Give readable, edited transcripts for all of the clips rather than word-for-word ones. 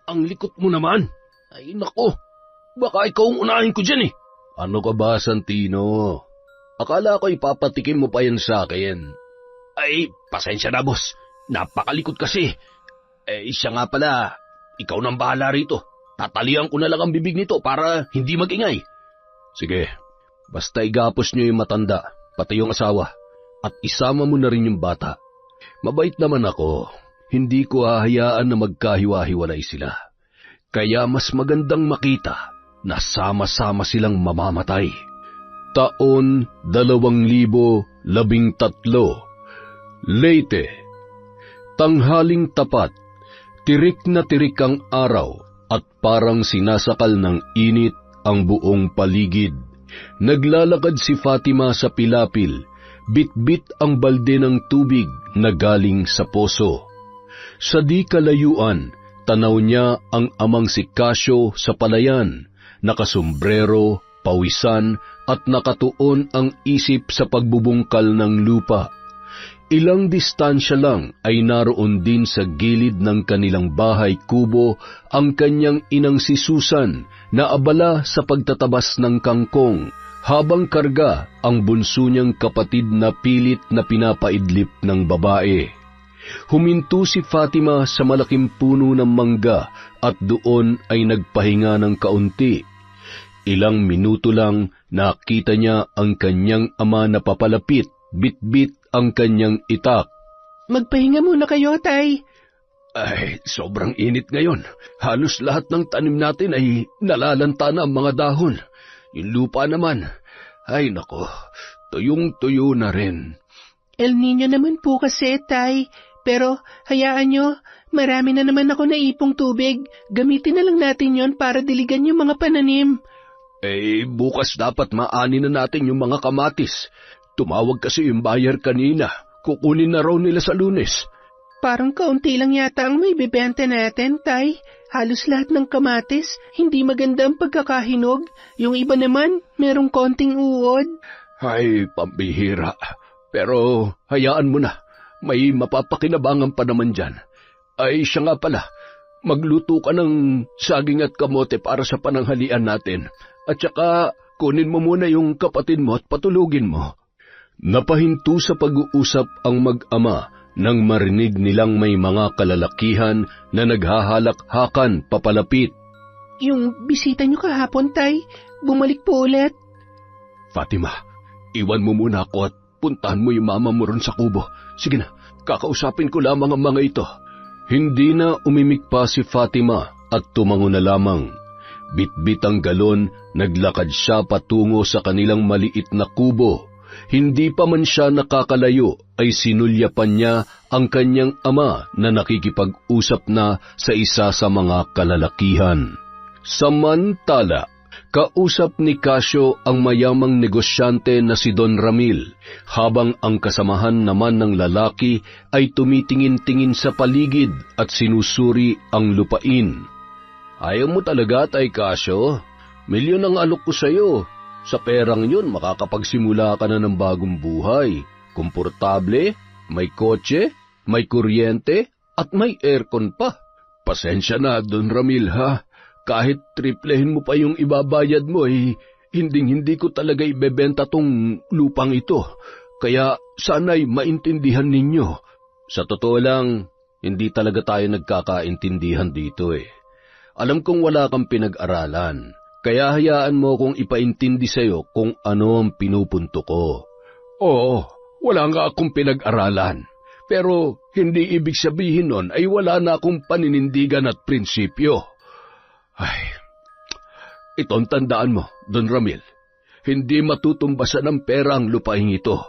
Ang likot mo naman. Ay nako, baka ikaw ang unahin ko dyan eh. Ano ka ba, Santino? Akala ko ipapatikim mo pa yan sa akin. Ay, pasensya na boss. Napakalikot kasi. Siya nga pala, ikaw nang bahala rito. Tatalian ko na lang ang bibig nito para hindi magingay. Sige, basta igapos niyo yung matanda, pati yung asawa, at isama mo na rin yung bata. Mabait naman ako. Hindi ko hahayaan na magkahiwa-hiwalay sila. Kaya mas magandang makita na sama-sama silang mamamatay. Taon 2013. Leyte. Tanghaling tapat, tirik na tirik ang araw at parang sinasakal ng init ang buong paligid. Naglalakad si Fatima sa pilapil, bit-bit ang balde ng tubig na galing sa poso. Sa di kalayuan, tanaw niya ang amang si Casio sa palayan, nakasombrero, pawisan at nakatuon ang isip sa pagbubungkal ng lupa. Ilang distansya lang ay naroon din sa gilid ng kanilang bahay kubo ang kanyang inang si Susan na abala sa pagtatabas ng kangkong habang karga ang bunso niyang kapatid na pilit na pinapaidlip ng babae. Huminto si Fatima sa malaking puno ng mangga at doon ay nagpahinga ng kaunti. Ilang minuto lang nakita niya ang kanyang ama na papalapit, bit-bit ang kanyang itak. Magpahinga muna kayo, Tay. Ay, sobrang init ngayon. Halos lahat ng tanim natin ay nalalanta na ang mga dahon. Yung lupa naman, ay nako, tuyong-tuyo na rin. El Niño naman po kasi, Tay. Pero hayaan nyo, marami na naman ako naipong tubig. Gamitin na lang natin yon para diligan yung mga pananim. Bukas dapat maani na natin yung mga kamatis. Tumawag kasi yung buyer kanina. Kukunin na raw nila sa Lunes. Parang kaunti lang yata ang may bibenta natin, Tay. Halos lahat ng kamatis, hindi maganda ang pagkakahinog. Yung iba naman, merong konting uod. Ay, pambihira. Pero hayaan mo na. May mapapakinabangan pa naman dyan. Ay, siya nga pala. Magluto ka ng saging at kamote para sa pananghalian natin. At saka, kunin mo muna yung kapatid mo at patulugin mo. Napahinto sa pag-uusap ang mag-ama nang marinig nilang may mga kalalakihan na naghahalakhakan papalapit. Yung bisita nyo kahapon, Tay, bumalik po ulit. Fatima, iwan mo muna ako at puntahan mo yung mama mo ron sa kubo. Sige na, kakausapin ko lamang ang mga ito. Hindi na umimik pa si Fatima at tumango na lamang. Bit-bit ang galon, naglakad siya patungo sa kanilang maliit na kubo. Hindi pa man siya nakakalayo ay sinulyapan niya ang kanyang ama na nakikipag-usap na sa isa sa mga kalalakihan. Samantala, kausap ni Casio ang mayamang negosyante na si Don Ramil, habang ang kasamahan naman ng lalaki ay tumitingin-tingin sa paligid at sinusuri ang lupain. Ayaw mo talaga, Tay Casio? Milyon ang alok ko sa'yo. Sa perang yun, makakapagsimula ka na ng bagong buhay. Komportable, may kotse, may kuryente, at may aircon pa. Pasensya na, Don Ramil, ha? Kahit triplehin mo pa yung ibabayad mo, hindi ko talaga ibebenta tong lupang ito. Kaya sana'y maintindihan ninyo. Sa totoo lang, hindi talaga tayo nagkakaintindihan dito Alam kong wala kang pinag-aralan, kaya hayaan mo kong ipaintindi sa'yo kung ano ang pinupunto ko. Oo, wala nga akong pinag-aralan. Pero hindi ibig sabihin nun ay wala na akong paninindigan at prinsipyo. Ay, itong tandaan mo, Don Ramil. Hindi matutumbasan ng pera ang lupain ito.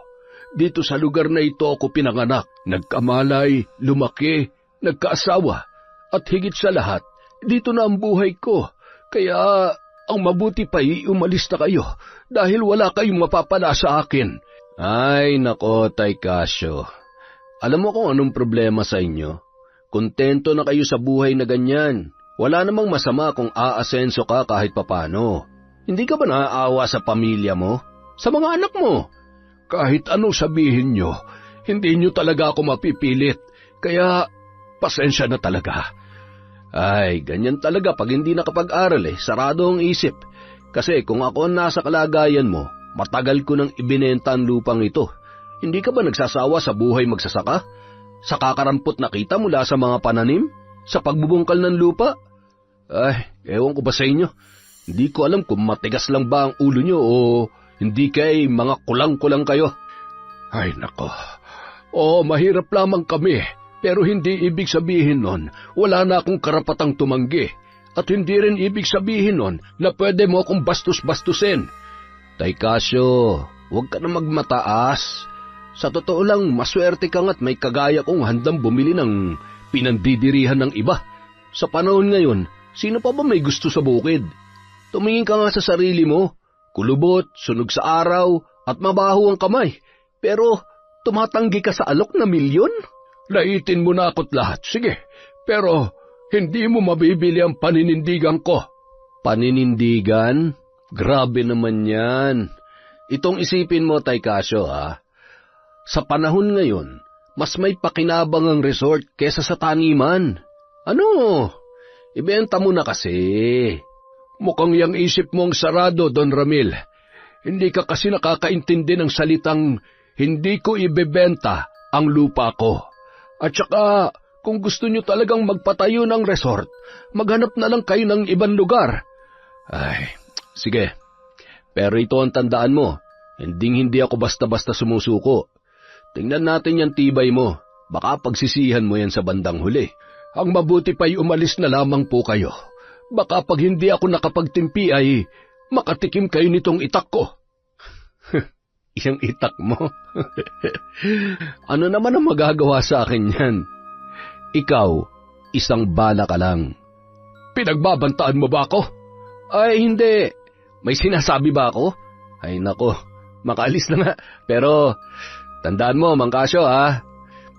Dito sa lugar na ito ako pinanganak, nagkamalay, lumaki, nagkaasawa, at higit sa lahat, dito na ang buhay ko. Kaya ang mabuti pa umalis na kayo dahil wala kayong mapapala sa akin. Ay, nako, Tay Casio. Alam mo kung anong problema sa inyo? Kontento na kayo sa buhay na ganyan. Wala namang masama kung aasenso ka kahit papano. Hindi ka ba naaawa sa pamilya mo? Sa mga anak mo? Kahit anong sabihin nyo, hindi nyo talaga ako mapipilit. Kaya, pasensya na talaga. Ay, ganyan talaga pag hindi nakapag-aral sarado ang isip. Kasi kung ako ang nasa kalagayan mo, matagal ko nang ibinenta ang lupang ito. Hindi ka ba nagsasawa sa buhay magsasaka? Sa kakarampot na kita mula sa mga pananim? Sa pagbubungkal ng lupa? Ay, ewan ko ba sa inyo? Hindi ko alam kung matigas lang ba ang ulo nyo o hindi kay mga kulang-kulang kayo. Ay, nako. Oo, mahirap lamang kami. Pero hindi ibig sabihin nun, wala na akong karapatang tumanggi. At hindi rin ibig sabihin nun na pwede mo akong bastos-bastusin. Tay Casio, huwag ka na magmataas. Sa totoo lang, maswerte kang at may kagaya kong handang bumili ng pinandidirihan ng iba. Sa panahon ngayon, sino pa ba may gusto sa bukid? Tumingin ka nga sa sarili mo. Kulubot, sunog sa araw, at mabaho ang kamay. Pero tumatanggi ka sa alok na milyon? Laitin mo na ako't lahat, sige. Pero hindi mo mabibili ang paninindigan ko. Paninindigan? Grabe naman yan. Itong isipin mo, Tay Casio, ha? Sa panahon ngayon, mas may pakinabang ang resort kesa sa taniman. Ano? Ibenta mo na kasi. Mukhang yang isip mong sarado, Don Ramil. Hindi ka kasi nakakaintindi ng salitang hindi ko ibebenta ang lupa ko. At saka, kung gusto nyo talagang magpatayo ng resort, maghanap na lang kayo ng ibang lugar. Ay, sige. Pero ito ang tandaan mo, hindi ako basta-basta sumusuko. Tingnan natin yung tibay mo, baka pagsisihan mo yan sa bandang huli. Ang mabuti pa'y umalis na lamang po kayo. Baka pag hindi ako nakapagtimpi ay makatikim kayo nitong itak ko. Isang itak mo? Ano naman ang magagawa sa akin yan? Ikaw, isang bala ka lang. Pinagbabantaan mo ba ako? Ay, hindi. May sinasabi ba ako? Ay, nako, makaalis na nga. Pero, tandaan mo, Mang Casio, ha?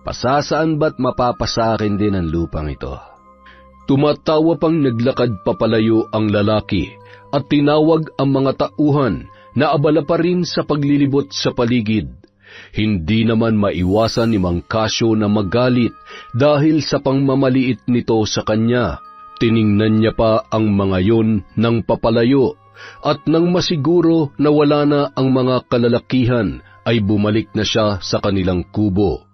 Pasasaan ba't mapapasakin din ang lupang ito? Tumatawa pang naglakad papalayo ang lalaki at tinawag ang mga tauhan na abala pa rin sa paglilibot sa paligid. Hindi naman maiwasan ni Mang Casio na magalit dahil sa pangmamaliit nito sa kanya. Tiningnan niya pa ang mga yon ng papalayo at nang masiguro na wala na ang mga kalalakihan ay bumalik na siya sa kanilang kubo.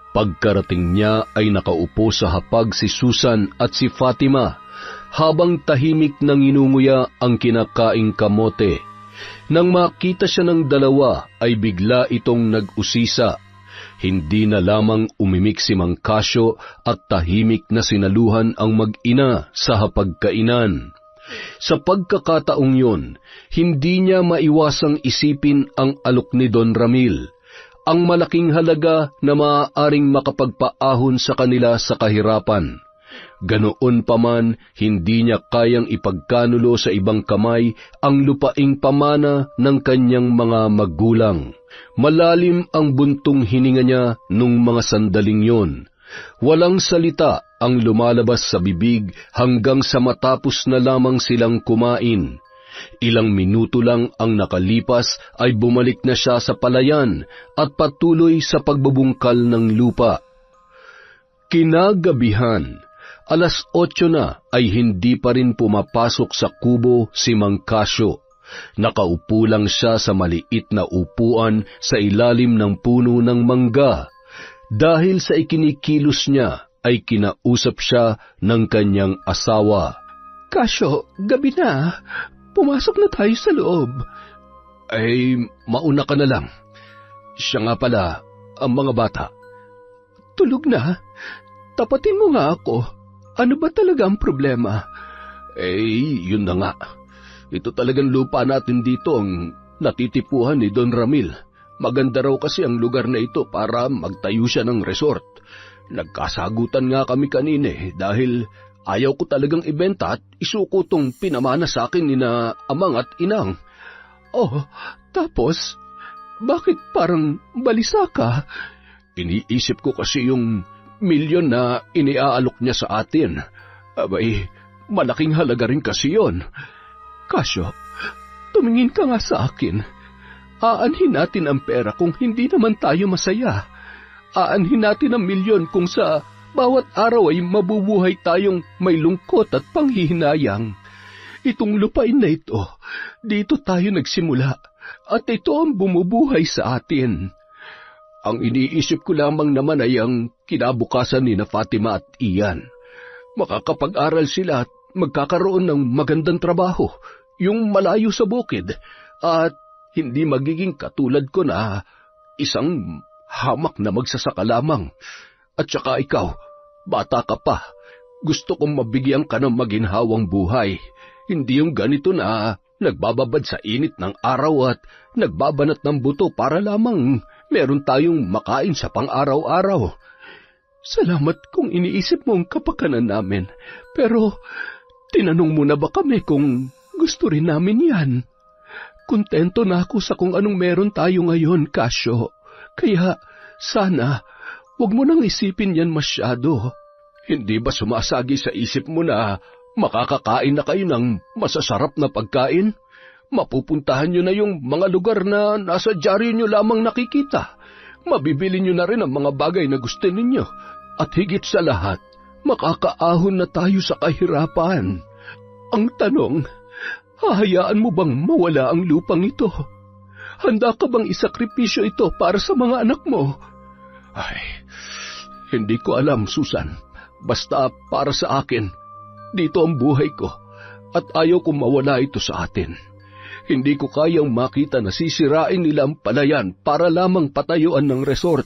Pagkarating niya ay nakaupo sa hapag si Susan at si Fatima habang tahimik nang inunguya ang kinakaing kamote. Nang makita siya ng dalawa ay bigla itong nag-usisa. Hindi na lamang umimik si Mang Casio at tahimik na sinaluhan ang mag-ina sa hapagkainan. Sa pagkakataong yun, hindi niya maiwasang isipin ang alok ni Don Ramil, ang malaking halaga na maaaring makapagpaahon sa kanila sa kahirapan. Ganoon pa man, hindi niya kayang ipagkanulo sa ibang kamay ang lupaing pamana ng kanyang mga magulang. Malalim ang buntong hininga niya nung mga sandaling yon. Walang salita ang lumalabas sa bibig hanggang sa matapos na lamang silang kumain. Ilang minuto lang ang nakalipas ay bumalik na siya sa palayan at patuloy sa pagbubungkal ng lupa. Kinagabihan, 8:00 na ay hindi pa rin pumapasok sa kubo si Mang Casio. Nakaupo lang siya sa maliit na upuan sa ilalim ng puno ng mangga. Dahil sa ikinikilos niya ay kinausap siya ng kanyang asawa. Casio, gabi na. Pumasok na tayo sa loob. Ay, mauna ka na lang. Siya nga pala, ang mga bata. Tulog na. Tapatin mo nga ako. Ano ba talaga ang problema? Yun na nga. Ito talagang lupa natin dito ang natitipuhan ni Don Ramil. Maganda raw kasi ang lugar na ito para magtayo siya ng resort. Nagkasagutan nga kami kanina dahil ayaw ko talagang ibenta at isuko tong pinamana sa akin ni na amang at inang. Oh, tapos, bakit parang balisa ka? Iniisip ko kasi yung milyon na iniaalok niya sa atin. Abay, malaking halaga rin kasi yon. Casio, tumingin ka nga sa akin. Aanhin natin ang pera kung hindi naman tayo masaya. Aanhin natin ang milyon kung sa bawat araw ay mabubuhay tayong may lungkot at panghihinayang. Itong lupain na ito, dito tayo nagsimula at ito ang bumubuhay sa atin. Ang iniisip ko lamang naman ay ang kinabukasan ni na Fatima at Ian. Makakapag-aral sila at magkakaroon ng magandang trabaho, yung malayo sa bukid, at hindi magiging katulad ko na isang hamak na magsasaka lamang. At saka ikaw, bata ka pa, gusto kong mabigyan ka ng maginhawang buhay. Hindi yung ganito na nagbababad sa init ng araw at nagbabanat ng buto para lamang meron tayong makain sa pang-araw-araw. Salamat kung iniisip mo ang kapakanan namin, pero tinanong mo na ba kami kung gusto rin namin yan? Kontento na ako sa kung anong meron tayo ngayon, Casio. Kaya sana huwag mo nang isipin yan masyado. Hindi ba sumasagi sa isip mo na makakakain na kayo ng masasarap na pagkain? Mapupuntahan nyo na yung mga lugar na nasa dyaryo nyo lamang nakikita. Mabibili nyo na rin ang mga bagay na gusto ninyo. At higit sa lahat, makakaahon na tayo sa kahirapan. Ang tanong, hahayaan mo bang mawala ang lupang ito? Handa ka bang isakripisyo ito para sa mga anak mo? Ay, hindi ko alam, Susan. Basta para sa akin, dito ang buhay ko at ayaw kong mawala ito sa atin. Hindi ko kayang makita na sisirain nila ang palayan para lamang patayuan ng resort.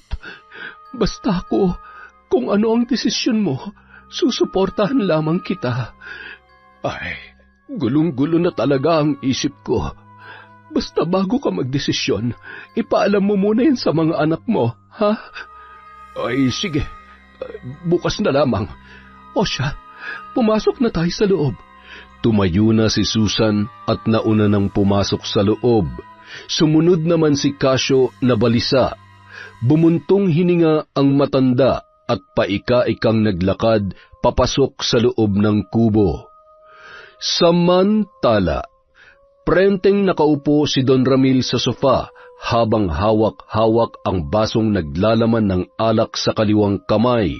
Basta ako, kung ano ang desisyon mo, susuportahan lamang kita. Ay, gulong-gulo na talaga ang isip ko. Basta bago ka magdesisyon, ipaalam mo muna yan sa mga anak mo, ha? Ay, sige. Bukas na lamang. O siya, pumasok na tayo sa loob. Tumayo na si Susan at nauna nang pumasok sa loob. Sumunod naman si Casio na balisa. Bumuntong hininga ang matanda at paika-ikang naglakad papasok sa loob ng kubo. Samantala, prenteng nakaupo si Don Ramil sa sofa habang hawak-hawak ang basong naglalaman ng alak sa kaliwang kamay.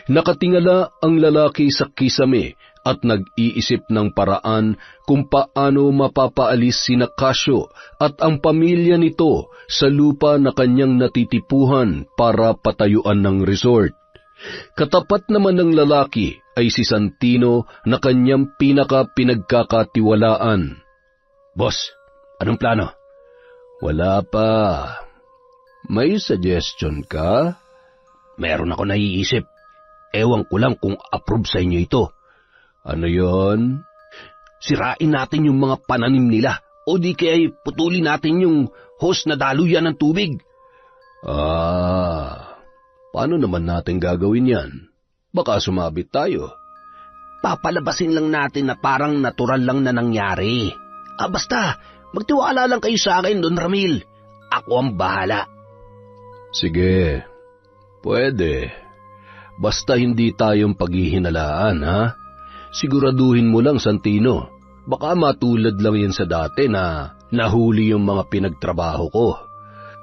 Nakatingala ang lalaki sa kisame at nag-iisip ng paraan kung paano mapapaalis sina Casio at ang pamilya nito sa lupa na kanyang natitipuhan para patayuan ng resort. Katapat naman ng lalaki ay si Santino na kanyang pinaka-pinagkakatiwalaan. Boss, anong plano? Wala pa. May suggestion ka? Meron ako naiisip. Ewan ko lang kung approve sa inyo ito. Ano yon? Sirain natin yung mga pananim nila o di kaya putulin natin yung hose na daluyan ng tubig. Paano naman natin gagawin yan? Baka sumabit tayo. Papalabasin lang natin na parang natural lang na nangyari. Basta, magtiwala lang kayo sa akin, Don Ramil. Ako ang bahala. Sige, pwede. Basta hindi tayong paghihinalaan, ha? Siguraduhin mo lang, Santino. Baka matulad lang yan sa dati na nahuli yung mga pinagtrabaho ko.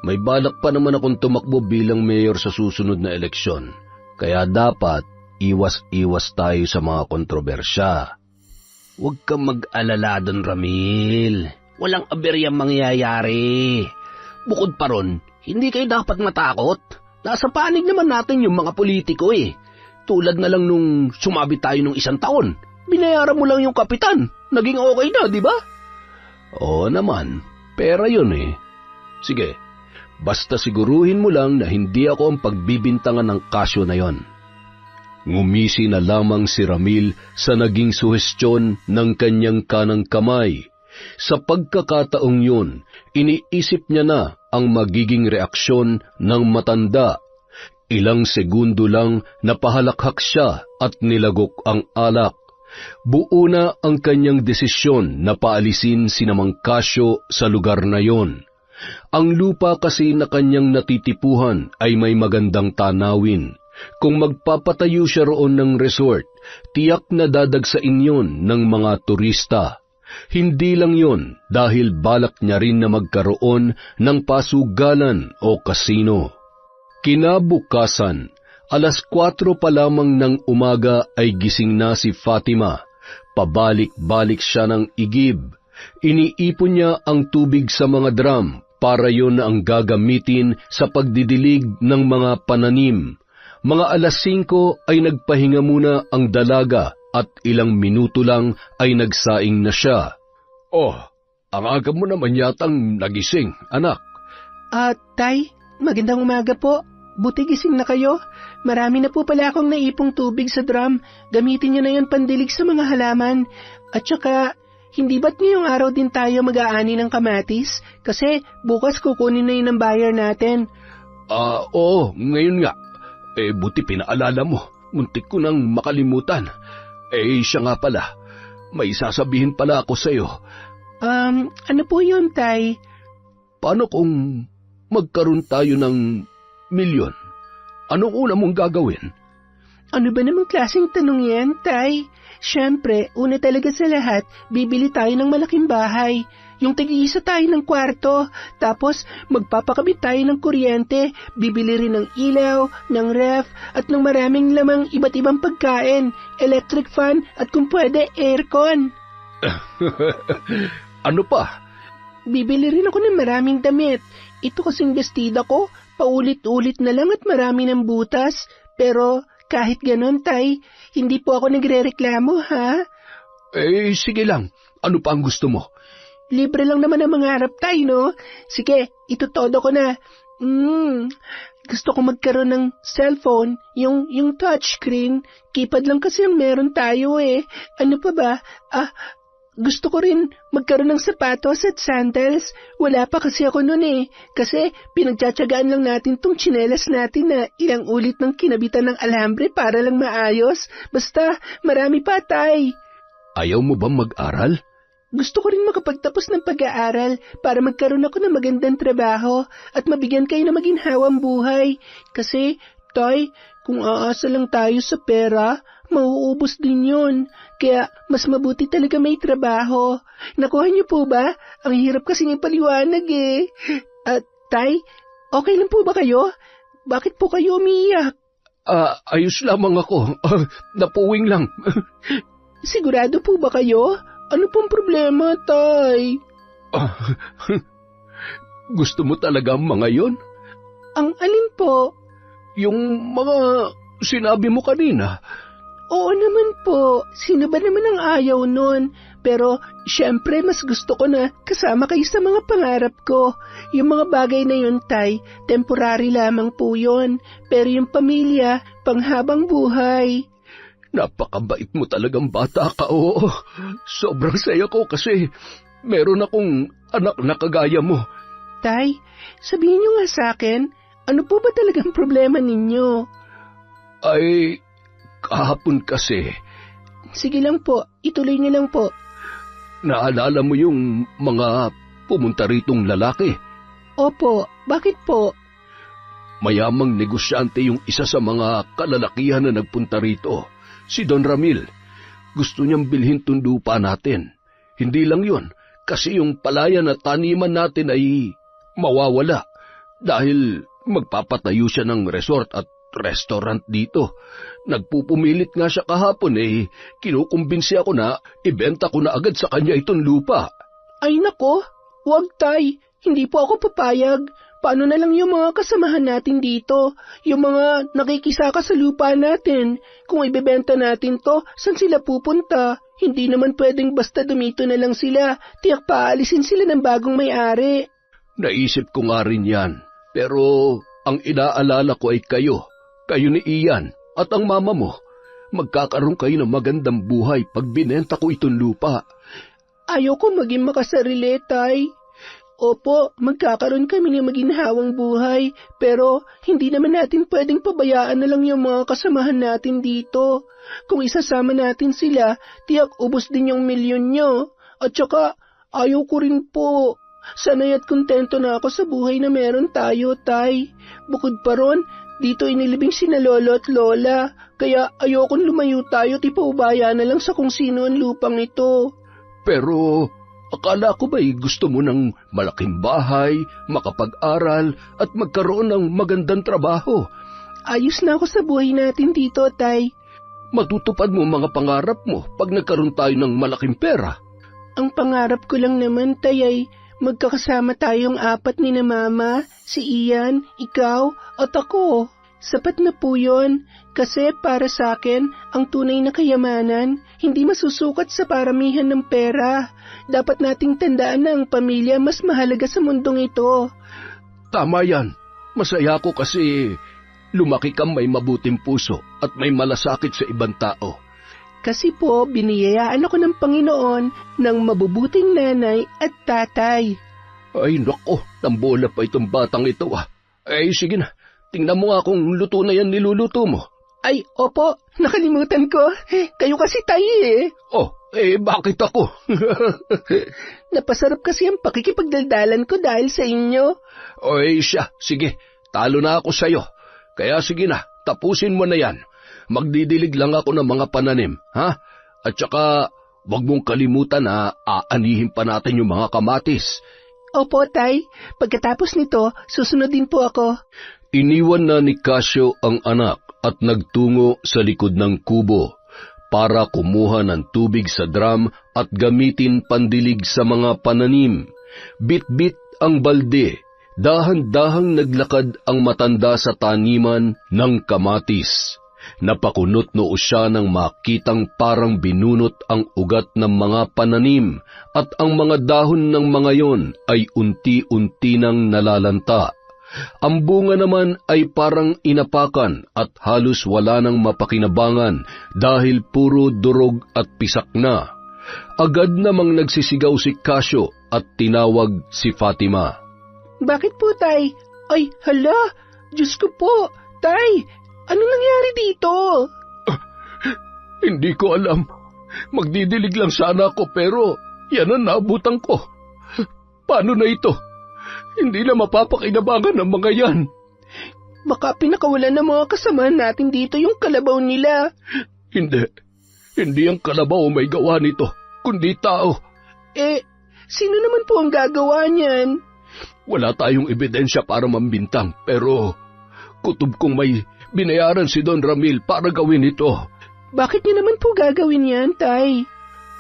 May balak pa naman akong tumakbo bilang mayor sa susunod na eleksyon. Kaya dapat iwas-iwas tayo sa mga kontrobersya. Huwag kang mag-alala, Don Ramil. Walang aberyang mangyayari. Bukod pa ron, hindi kayo dapat matakot. Nasa panig naman natin yung mga politiko eh. Tulad na lang nung sumabit tayo nung 1 taon. Binayaran mo lang yung kapitan. Naging okay na, di ba? Oo naman. Pera yun eh. Sige, basta siguruhin mo lang na hindi ako ang pagbibintangan ng Casio na yon. Ngumisi na lamang si Ramil sa naging suhestyon ng kanyang kanang kamay. Sa pagkakataong yun, iniisip niya na ang magiging reaksyon ng matanda. Ilang segundo lang napahalakhak siya at nilagok ang alak. Buo na ang kanyang desisyon na paalisin si Mang Casio sa lugar na yon. Ang lupa kasi na kanyang natitipuhan ay may magandang tanawin. Kung magpapatayo siya roon ng resort, tiyak na dadagsain yon ng mga turista. Hindi lang yon dahil balak niya rin na magkaroon ng pasugalan o kasino. Kinabukasan, 4:00 pa lamang ng umaga ay gising na si Fatima. Pabalik-balik siya ng igib. Iniipon niya ang tubig sa mga drum para yon na ang gagamitin sa pagdidilig ng mga pananim. Mga 5:00 ay nagpahinga muna ang dalaga at ilang minuto lang ay nagsaing na siya. Oh, ang aga mo naman yatang nagising, anak. Tay, magandang umaga po. Buti gising na kayo. Marami na po pala akong naipong tubig sa drum. Gamitin niyo na yun pandilig sa mga halaman. At saka, hindi ba't ngayong araw din tayo mag-aani ng kamatis? Kasi bukas kukunin na yun ang buyer natin. Oo, ngayon nga. Buti pinaalala mo. Muntik ko nang makalimutan. Siya nga pala. May sasabihin pala ako sa'yo. Ano po yun, Tay? Paano kung magkaroon tayo ng milyon? Anong una mong gagawin? Ano ba namang klaseng tanong yan, Tay? Siyempre, una talaga sa lahat, bibili tayo ng malaking bahay. Yung tig-iisa tayo ng kwarto. Tapos, magpapakabit tayo ng kuryente. Bibili rin ng ilaw, ng ref, at ng maraming lamang iba't ibang pagkain, electric fan, at kung pwede, aircon. Ano pa? Bibili rin ako ng maraming damit. Ito kasing bestida ko, paulit-ulit na lang at marami ng butas. Pero kahit ganon, Tay, hindi po ako nagre-reklamo, ha? Sige lang. Ano pa ang gusto mo? Libre lang naman ang mangarap, Tay, no? Sige, itutodo ko na. Gusto ko magkaroon ng cellphone, yung touchscreen. Keypad lang kasi ang meron tayo eh. Ano pa ba? Gusto ko rin magkaroon ng sapatos at sandals. Wala pa kasi ako nun eh. Kasi pinagtsatsagaan lang natin tong tsinelas natin na ilang ulit ng kinabitan ng alambre para lang maayos. Basta, marami pa, Tay. Ayaw mo bang mag-aral? Gusto ko rin makapagtapos ng pag-aaral para magkaroon ako ng magandang trabaho at mabigyan kayo ng maginhawang buhay. Kasi, Tay, kung aasa lang tayo sa pera, mauubos din yun. Kaya mas mabuti talaga may trabaho. Nakuha niyo po ba? Ang hirap kasi ng paliwanag eh. Tay, okay lang po ba kayo? Bakit po kayo umiiyak? Ayos lamang ako. Napuwing lang. Sigurado po ba kayo? Ano pong problema, Tay? Gusto mo talaga ang mga yon? Ang alin po? Yung mga sinabi mo kanina. Oo naman po. Sino ba naman ang ayaw nun? Pero, syempre, mas gusto ko na kasama kayo sa mga pangarap ko. Yung mga bagay na yun, Tay, temporary lamang po yun. Pero yung pamilya, panghabang buhay. Napakabait mo talagang bata ka, oo. Sobrang saya ko kasi meron akong anak na kagaya mo. Tay, sabihin niyo nga sa akin, ano po ba talagang problema ninyo? Ay, kahapon kasi. Sige lang po, ituloy niyo lang po. Naalala mo yung mga pumunta ritong lalaki? Opo, bakit po? Mayamang negosyante yung isa sa mga kalalakihan na nagpunta rito. Si Don Ramil, gusto niyang bilhin tong lupa natin. Hindi lang yun, kasi yung palayan at taniman natin ay mawawala dahil magpapatayo siya ng resort at restaurant dito. Nagpupumilit nga siya kahapon kinukumbinsi ako na ibenta ko na agad sa kanya itong lupa. Ay nako, wag Tay, hindi po ako papayag. Paano na lang yung mga kasamahan natin dito? Yung mga nakikisaka sa lupa natin? Kung ibebenta natin to, saan sila pupunta? Hindi naman pwedeng basta dumito na lang sila. Tiyak paalisin sila ng bagong may-ari. Naisip ko nga rin yan. Pero ang inaalala ko ay kayo. Kayo ni Ian at ang mama mo. Magkakaroon kayo ng magandang buhay pag binenta ko itong lupa. Ayoko maging makasarili, Tay. Opo, magkakaroon kami ng maginhawang buhay, pero hindi naman natin pwedeng pabayaan na lang yung mga kasamahan natin dito. Kung isasama natin sila, tiyak ubos din yung milyon nyo. At saka, ayaw ko rin po. Sanay at kontento na ako sa buhay na meron tayo, Tay. Bukod pa ron, dito inilibing sina lolo at lola, kaya ayokong lumayo tayo at ipaubaya na lang sa kung sino ang lupang ito. Pero akala ko ba'y gusto mo ng malaking bahay, makapag-aral at magkaroon ng magandang trabaho? ayos na ako sa buhay natin dito, Tay. Matutupad mo mga pangarap mo pag nagkaroon tayo ng malaking pera. Ang pangarap ko lang naman, Tay, ay magkakasama tayong apat ni na Mama, si Ian, ikaw, at ako. Sapat na po yun, kasi para sa akin, ang tunay na kayamanan, hindi masusukat sa paramihan ng pera. Dapat nating tandaan na ang pamilya mas mahalaga sa mundong ito. Tama yan. Masaya ko kasi lumaki kang may mabuting puso at may malasakit sa ibang tao. Kasi po, biniyayaan ako ng Panginoon ng mabubuting nanay at tatay. Ay nako, tambola pa itong batang ito ah. Ay sige na, tingnan mo nga kung luto na yan niluluto mo. Ay, opo, nakalimutan ko. Kayo kasi tayo eh. Oh, bakit ako? Napasarap kasi ang pakikipagdaldalan ko dahil sa inyo. Oy siya, sige, talo na ako sa'yo. Kaya sige na, tapusin mo na yan. Magdidilig lang ako ng mga pananim, ha? At saka, wag mong kalimutan na aanihin pa natin yung mga kamatis. Opo, Tay. Pagkatapos nito, susunod din po ako. Iniwan na ni Casio ang anak at nagtungo sa likod ng kubo para kumuha ng tubig sa drum at gamitin pandilig sa mga pananim. Bit-bit ang balde. Dahan-dahang naglakad ang matanda sa taniman ng kamatis. Napakunot noo siya nang makitang parang binunot ang ugat ng mga pananim at ang mga dahon ng mga yon ay unti-unti nang nalalanta. Ang bunga naman ay parang inapakan at halos wala nang mapakinabangan dahil puro durog at pisak na. Agad namang nagsisigaw si Casio at tinawag si Fatima. Bakit po, Tay? Ay, hala! Diyos ko po! Tay! Anong nangyari dito? Hindi ko alam. Magdidilig lang sana ako pero yan ang naabutan ko. Paano na ito? Hindi na mapapakinabangan ng mga yan. Baka pinakawalan ng mga kasamahan natin dito yung kalabaw nila. Hindi. Hindi ang kalabaw may gawa nito, kundi tao. Sino naman po ang gagawa niyan? Wala tayong ebidensya para mambintang, pero kutob kong may binayaran si Don Ramil para gawin ito. Bakit niya naman po gagawin yan, Tay?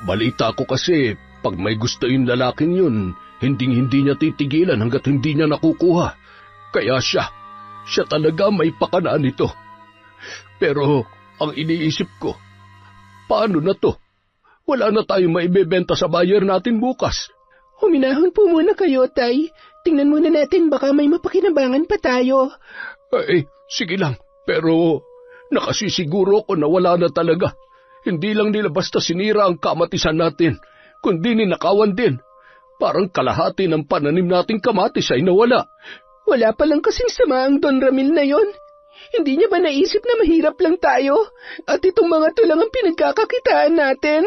Balita ko kasi, pag may gusto yung lalaking yun, hindi niya titigilan hanggat hindi niya nakukuha. Kaya siya talaga may pakanaan ito. Pero ang iniisip ko, paano na to? Wala na tayong maibebenta sa buyer natin bukas. Huminahon po muna kayo, Tay. Tingnan muna natin baka may mapakinabangan pa tayo. Sige lang. Pero nakasisiguro ko na wala na talaga. Hindi lang nila basta sinira ang kamatisan natin, kundi ninakawan din. Parang kalahati ng pananim nating kamatis ay nawala. Wala pa lang kasing sama ang Don Ramil na yon. Hindi niya ba naisip na mahirap lang tayo? At itong mga to lang ang pinagkakakitaan natin?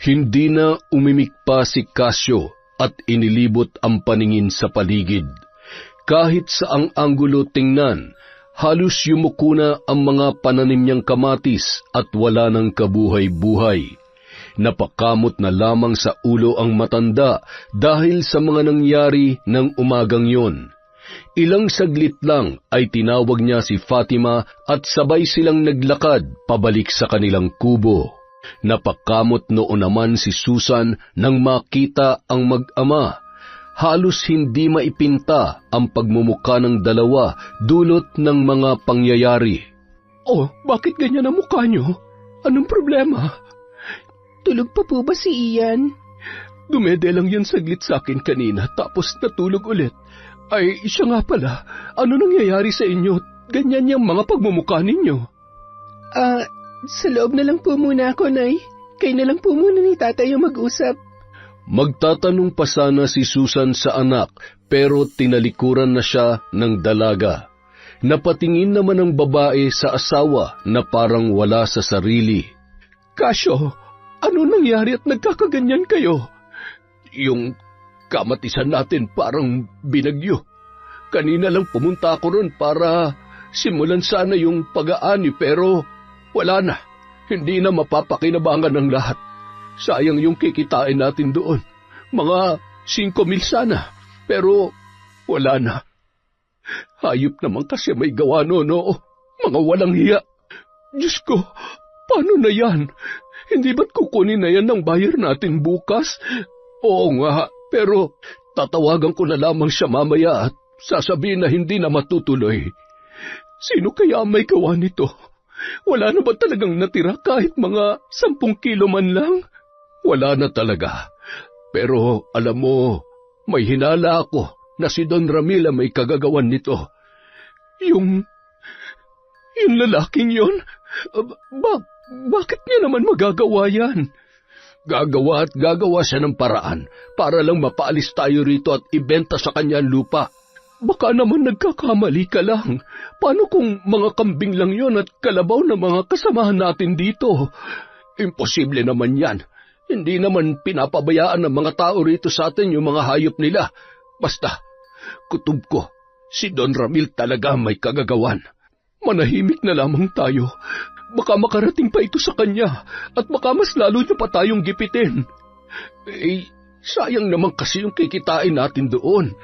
Hindi na umimik pa si Casio at inilibot ang paningin sa paligid. Kahit sa ang anggulo tingnan, halos yumuko na ang mga pananim niyang kamatis at wala ng kabuhay-buhay. Napakamot na lamang sa ulo ang matanda dahil sa mga nangyari ng umagang yon. Ilang saglit lang ay tinawag niya si Fatima at sabay silang naglakad pabalik sa kanilang kubo. Napakamot noon naman si Susan nang makita ang mag-ama. Halos hindi maipinta ang pagmumukha ng dalawa dulot ng mga pangyayari. Oh, bakit ganyan ang mukha niyo? Anong problema? Tulog pa po ba si Ian? Dumede lang yan saglit sa akin kanina tapos natulog ulit. Ay, siya nga pala. Ano nangyayari sa inyo? Ganyan yung mga pagmumukha ninyo. Sa loob na lang po muna ako, Nay. Kayo na lang po muna ni Tatay yung mag-usap. Magtatanong pa sana si Susan sa anak pero tinalikuran na siya ng dalaga. Napatingin naman ang babae sa asawa na parang wala sa sarili. Casio, ano nangyari at nagkakaganyan kayo? Yung kamatisan natin parang binagyo. Kanina lang pumunta ako ron para simulan sana yung pag-aani pero wala na. Hindi na mapapakinabangan ng lahat. Sayang yung kikitain natin doon. Mga 5,000 sana. Pero wala na. Hayop naman kasi may gawa no. Mga walang hiya. Diyos ko, paano na yan? Hindi ba't kukunin na yan ng buyer natin bukas? Oo nga, pero tatawagan ko na lamang siya mamaya at sasabihin na hindi na matutuloy. Sino kaya may gawa nito? Wala na ba talagang natira kahit mga 10 kilo man lang? Wala na talaga. Pero alam mo, may hinala ako na si Don Ramil ang may kagagawan nito. Yung lalaking yon? Bakit niya naman magagawa yan? Gagawa at gagawa siya ng paraan para lang mapaalis tayo rito at ibenta sa kanya ang lupa. Baka naman nagkakamali ka lang. Paano kung mga kambing lang yon at kalabaw ng mga kasamahan natin dito? Imposible naman yan. Hindi naman pinapabayaan ng mga tao rito sa atin yung mga hayop nila. Basta, kutob ko, si Don Ramil talaga may kagagawan. Manahimik na lamang tayo. Baka makarating pa ito sa kanya at baka mas lalo niya pa tayong gipitin. Sayang naman kasi yung kikitain natin doon.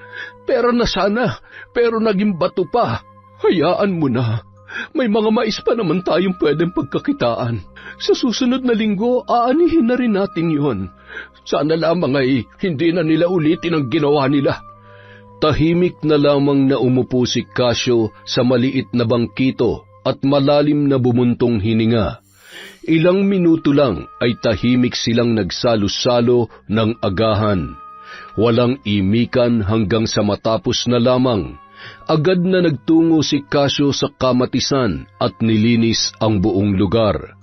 Pera na sana, pero naging bato pa. Hayaan mo na. May mga mais pa naman tayong pwedeng pagkakitaan. Sa susunod na linggo, aanihin na rin natin yon. Sana lamang ay hindi na nila ulitin ang ginawa nila. Tahimik na lamang na umupo si Casio sa maliit na bangkito at malalim na bumuntong hininga. Ilang minuto lang ay tahimik silang nagsalo-salo ng agahan. Walang imikan hanggang sa matapos na lamang. Agad na nagtungo si Casio sa kamatisan at nilinis ang buong lugar.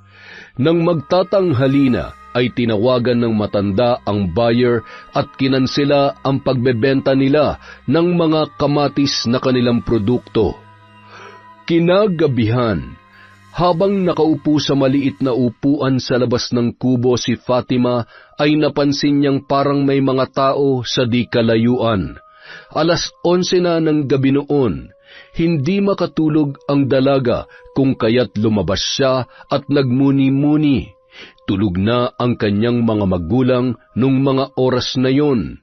Nang magtatanghali na, ay tinawagan ng matanda ang buyer at kinansela ang pagbebenta nila ng mga kamatis na kanilang produkto. Kinagabihan, habang nakaupo sa maliit na upuan sa labas ng kubo si Fatima, ay napansin niyang parang may mga tao sa di kalayuan. 11:00 na ng gabi noon. Hindi makatulog ang dalaga kung kaya't lumabas siya at nagmuni-muni. Tulog na ang kanyang mga magulang nung mga oras na yon.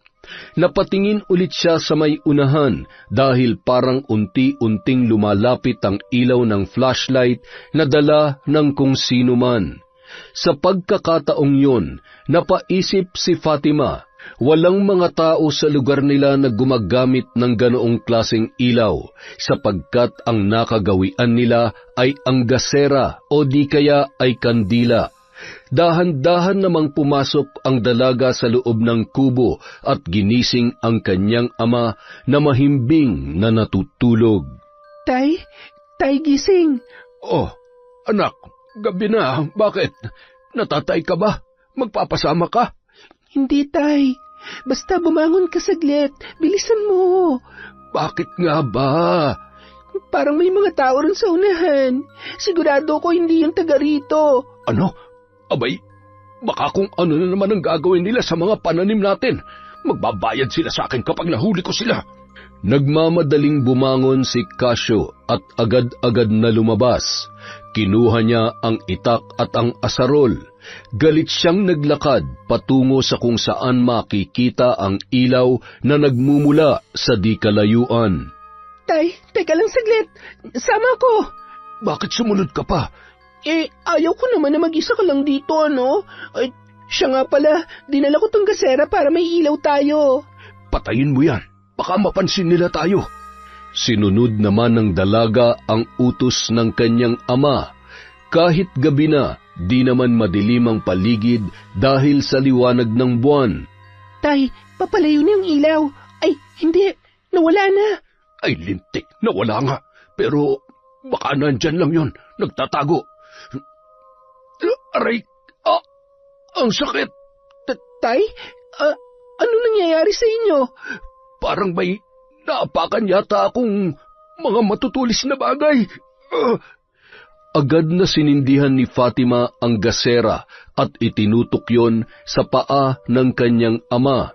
Napatingin ulit siya sa may unahan dahil parang unti-unting lumalapit ang ilaw ng flashlight na dala ng kung sino man. Sa pagkakataong yon, napaisip si Fatima, walang mga tao sa lugar nila na gumagamit ng ganoong klaseng ilaw sapagkat ang nakagawian nila ay ang gasera o di kaya ay kandila. Dahan-dahan namang pumasok ang dalaga sa loob ng kubo at ginising ang kanyang ama na mahimbing na natutulog. Tay, gising. Oh, anak, gabi na. Bakit? Natatay ka ba? Magpapasama ka? Hindi, tay. Basta bumangon ka saglit. Bilisan mo. Bakit nga ba? Parang may mga tao rin sa unahan. Sigurado ko hindi yung taga rito. Ano? Abay, baka kung ano na naman ang gagawin nila sa mga pananim natin. Magbabayad sila sa akin kapag nahuli ko sila. Nagmamadaling bumangon si Casio at agad-agad na lumabas. Kinuha niya ang itak at ang asarol. Galit siyang naglakad patungo sa kung saan makikita ang ilaw na nagmumula sa di kalayuan. Tay, teka lang saglit. Sama ko. Bakit sumunod ka pa? Ayaw ko naman na mag-isa ka lang dito, ano? Siya nga pala, dinala ko tong gasera para may ilaw tayo. Patayin mo yan. Baka mapansin nila tayo. Sinunod naman ng dalaga ang utos ng kanyang ama. Kahit gabi na, di naman madilim ang paligid dahil sa liwanag ng buwan. Tay, papalayo na yung ilaw. Ay, hindi. Nawala na. Ay, lintik. Nawala nga. Pero baka nandyan lang yon. Nagtatago. Aray! Ang sakit! Tay? Ano nangyayari sa inyo? Parang may naapakan yata akong mga matutulis na bagay. Agad na sinindihan ni Fatima ang gasera at itinutok yon sa paa ng kanyang ama.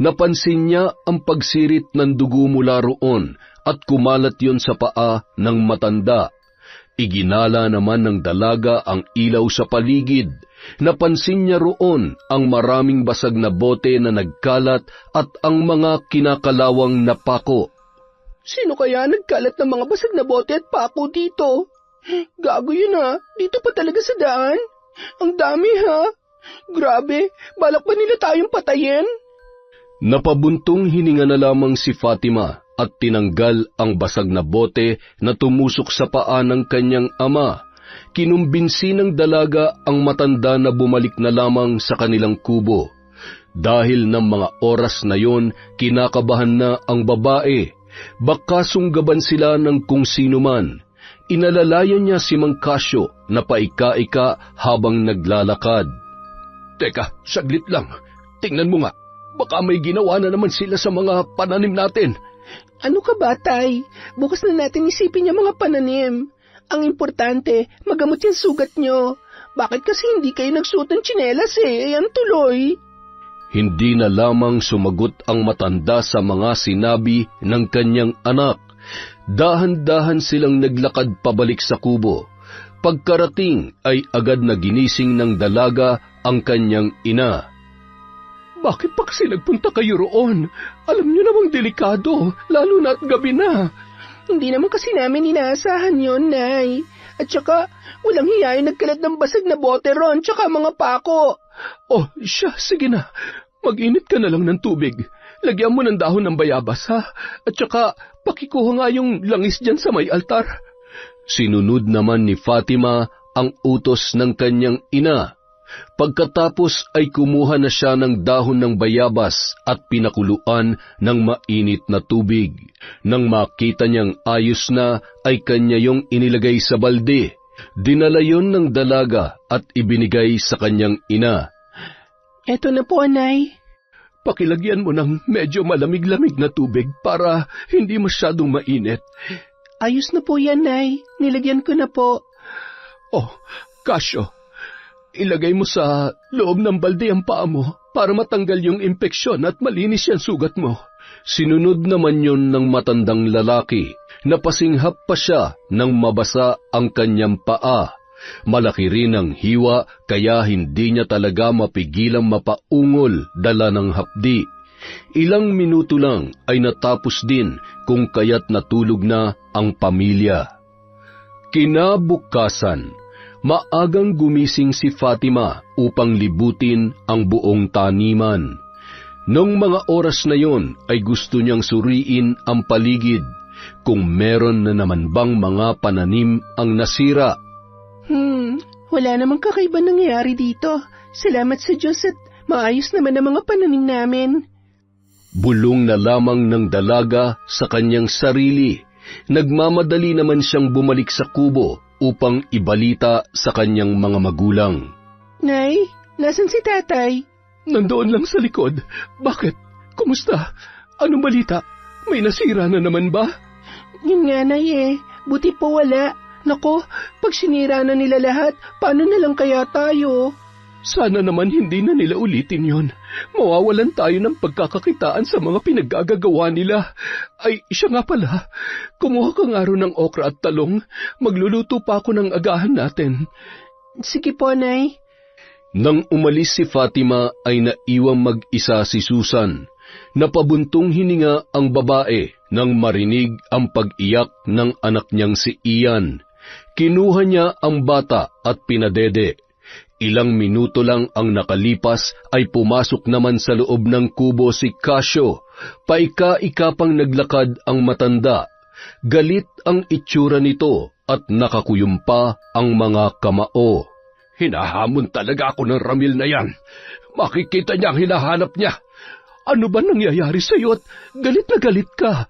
Napansin niya ang pagsirit ng dugo mula roon at kumalat yon sa paa ng matanda. Iginala naman ng dalaga ang ilaw sa paligid. Napansin niya roon ang maraming basag na bote na nagkalat at ang mga kinakalawang na pako. Sino kaya nagkalat ng mga basag na bote at pako dito? Gago yun dito pa talaga sa daan? Ang dami Grabe, balak ba nila tayong patayin? Napabuntong hininga na lamang si Fatima at tinanggal ang basag na bote na tumusok sa paa ng kanyang ama. Kinumbinsi ng dalaga ang matanda na bumalik na lamang sa kanilang kubo. Dahil ng mga oras na yon, kinakabahan na ang babae. Baka sunggaban sila ng kung sino man. Inalalayan niya si Mang Casio na paika-ika habang naglalakad. Teka, saglit lang. Tingnan mo nga. Baka may ginawa na naman sila sa mga pananim natin. Ano ka ba, Tay? Bukas na natin isipin yung mga pananim. Ang importante, magamot yung sugat nyo. Bakit kasi hindi kayo nagsuot ng tsinelas Ayan tuloy. Hindi na lamang sumagot ang matanda sa mga sinabi ng kanyang anak. Dahan-dahan silang naglakad pabalik sa kubo. Pagkarating ay agad na ginising ng dalaga ang kanyang ina. Bakit pa kasi nagpunta kayo roon? Alam niyo namang delikado, lalo na't gabi na. Hindi naman kasi namin inaasahan yon, Nay. At saka, walang hiyain nagkalat ng basag na bote ron, tsaka mga pako. Oh, sige na. Mag-init ka na lang ng tubig. Lagyan mo ng dahon ng bayabas, At saka, pakikuha nga yung langis dyan sa may altar. Sinunod naman ni Fatima ang utos ng kanyang ina. Pagkatapos ay kumuha na siya ng dahon ng bayabas at pinakuluan ng mainit na tubig. Nang makita niyang ayos na, ay kanya yung inilagay sa balde. Dinala yon ng dalaga at ibinigay sa kanyang ina. Eto na po, Nay. Pakilagyan mo ng medyo malamig-lamig na tubig para hindi masyadong mainit. Ayos na po yan, Nay. Nilagyan ko na po. Oh, Casio. Ilagay mo sa loob ng balde ang paa mo para matanggal yung impeksyon at malinis yan sugat mo. Sinunod naman yon ng matandang lalaki. Napasinghap pa siya nang mabasa ang kanyang paa. Malaki rin ang hiwa kaya hindi niya talaga mapigilang mapaungol dala ng hapdi. Ilang minuto lang ay natapos din kung kaya't natulog na ang pamilya. Kinabukasan, maagang gumising si Fatima upang libutin ang buong taniman. Nung mga oras na yon ay gusto niyang suriin ang paligid kung meron na naman bang mga pananim ang nasira. Wala namang kakaiba nangyayari dito. Salamat sa Diyos at maayos naman ang mga pananim namin. Bulong na lamang ng dalaga sa kanyang sarili. Nagmamadali naman siyang bumalik sa kubo upang ibalita sa kanyang mga magulang. Nay, nasan si tatay? Nandoon lang sa likod. Bakit? Kumusta? Anong balita? May nasira na naman ba? Yun nga, Nay Buti po wala. Nako, pag sinira na nila lahat, paano na lang kaya tayo? Sana naman hindi na nila ulitin yon. Mawawalan tayo ng pagkakakitaan sa mga pinaggagawa nila. Ay, siya nga pala. Kumuha ka nga rin ng okra at talong. Magluluto pa ako ng agahan natin. Sige po, Nay. Nang umalis si Fatima ay naiwang mag-isa si Susan. Napabuntong hininga ang babae nang marinig ang pag-iyak ng anak niyang si Ian. Kinuha niya ang bata at pinadede. Ilang minuto lang ang nakalipas ay pumasok naman sa loob ng kubo si Casio. Paika-ika pang naglakad ang matanda. Galit ang itsura nito at nakakuyom pa ang mga kamao. Hinahamon talaga ako ng Ramil na yan. Makikita niya ang hinahanap niya. Ano ba nangyayari sa'yo at galit na galit ka?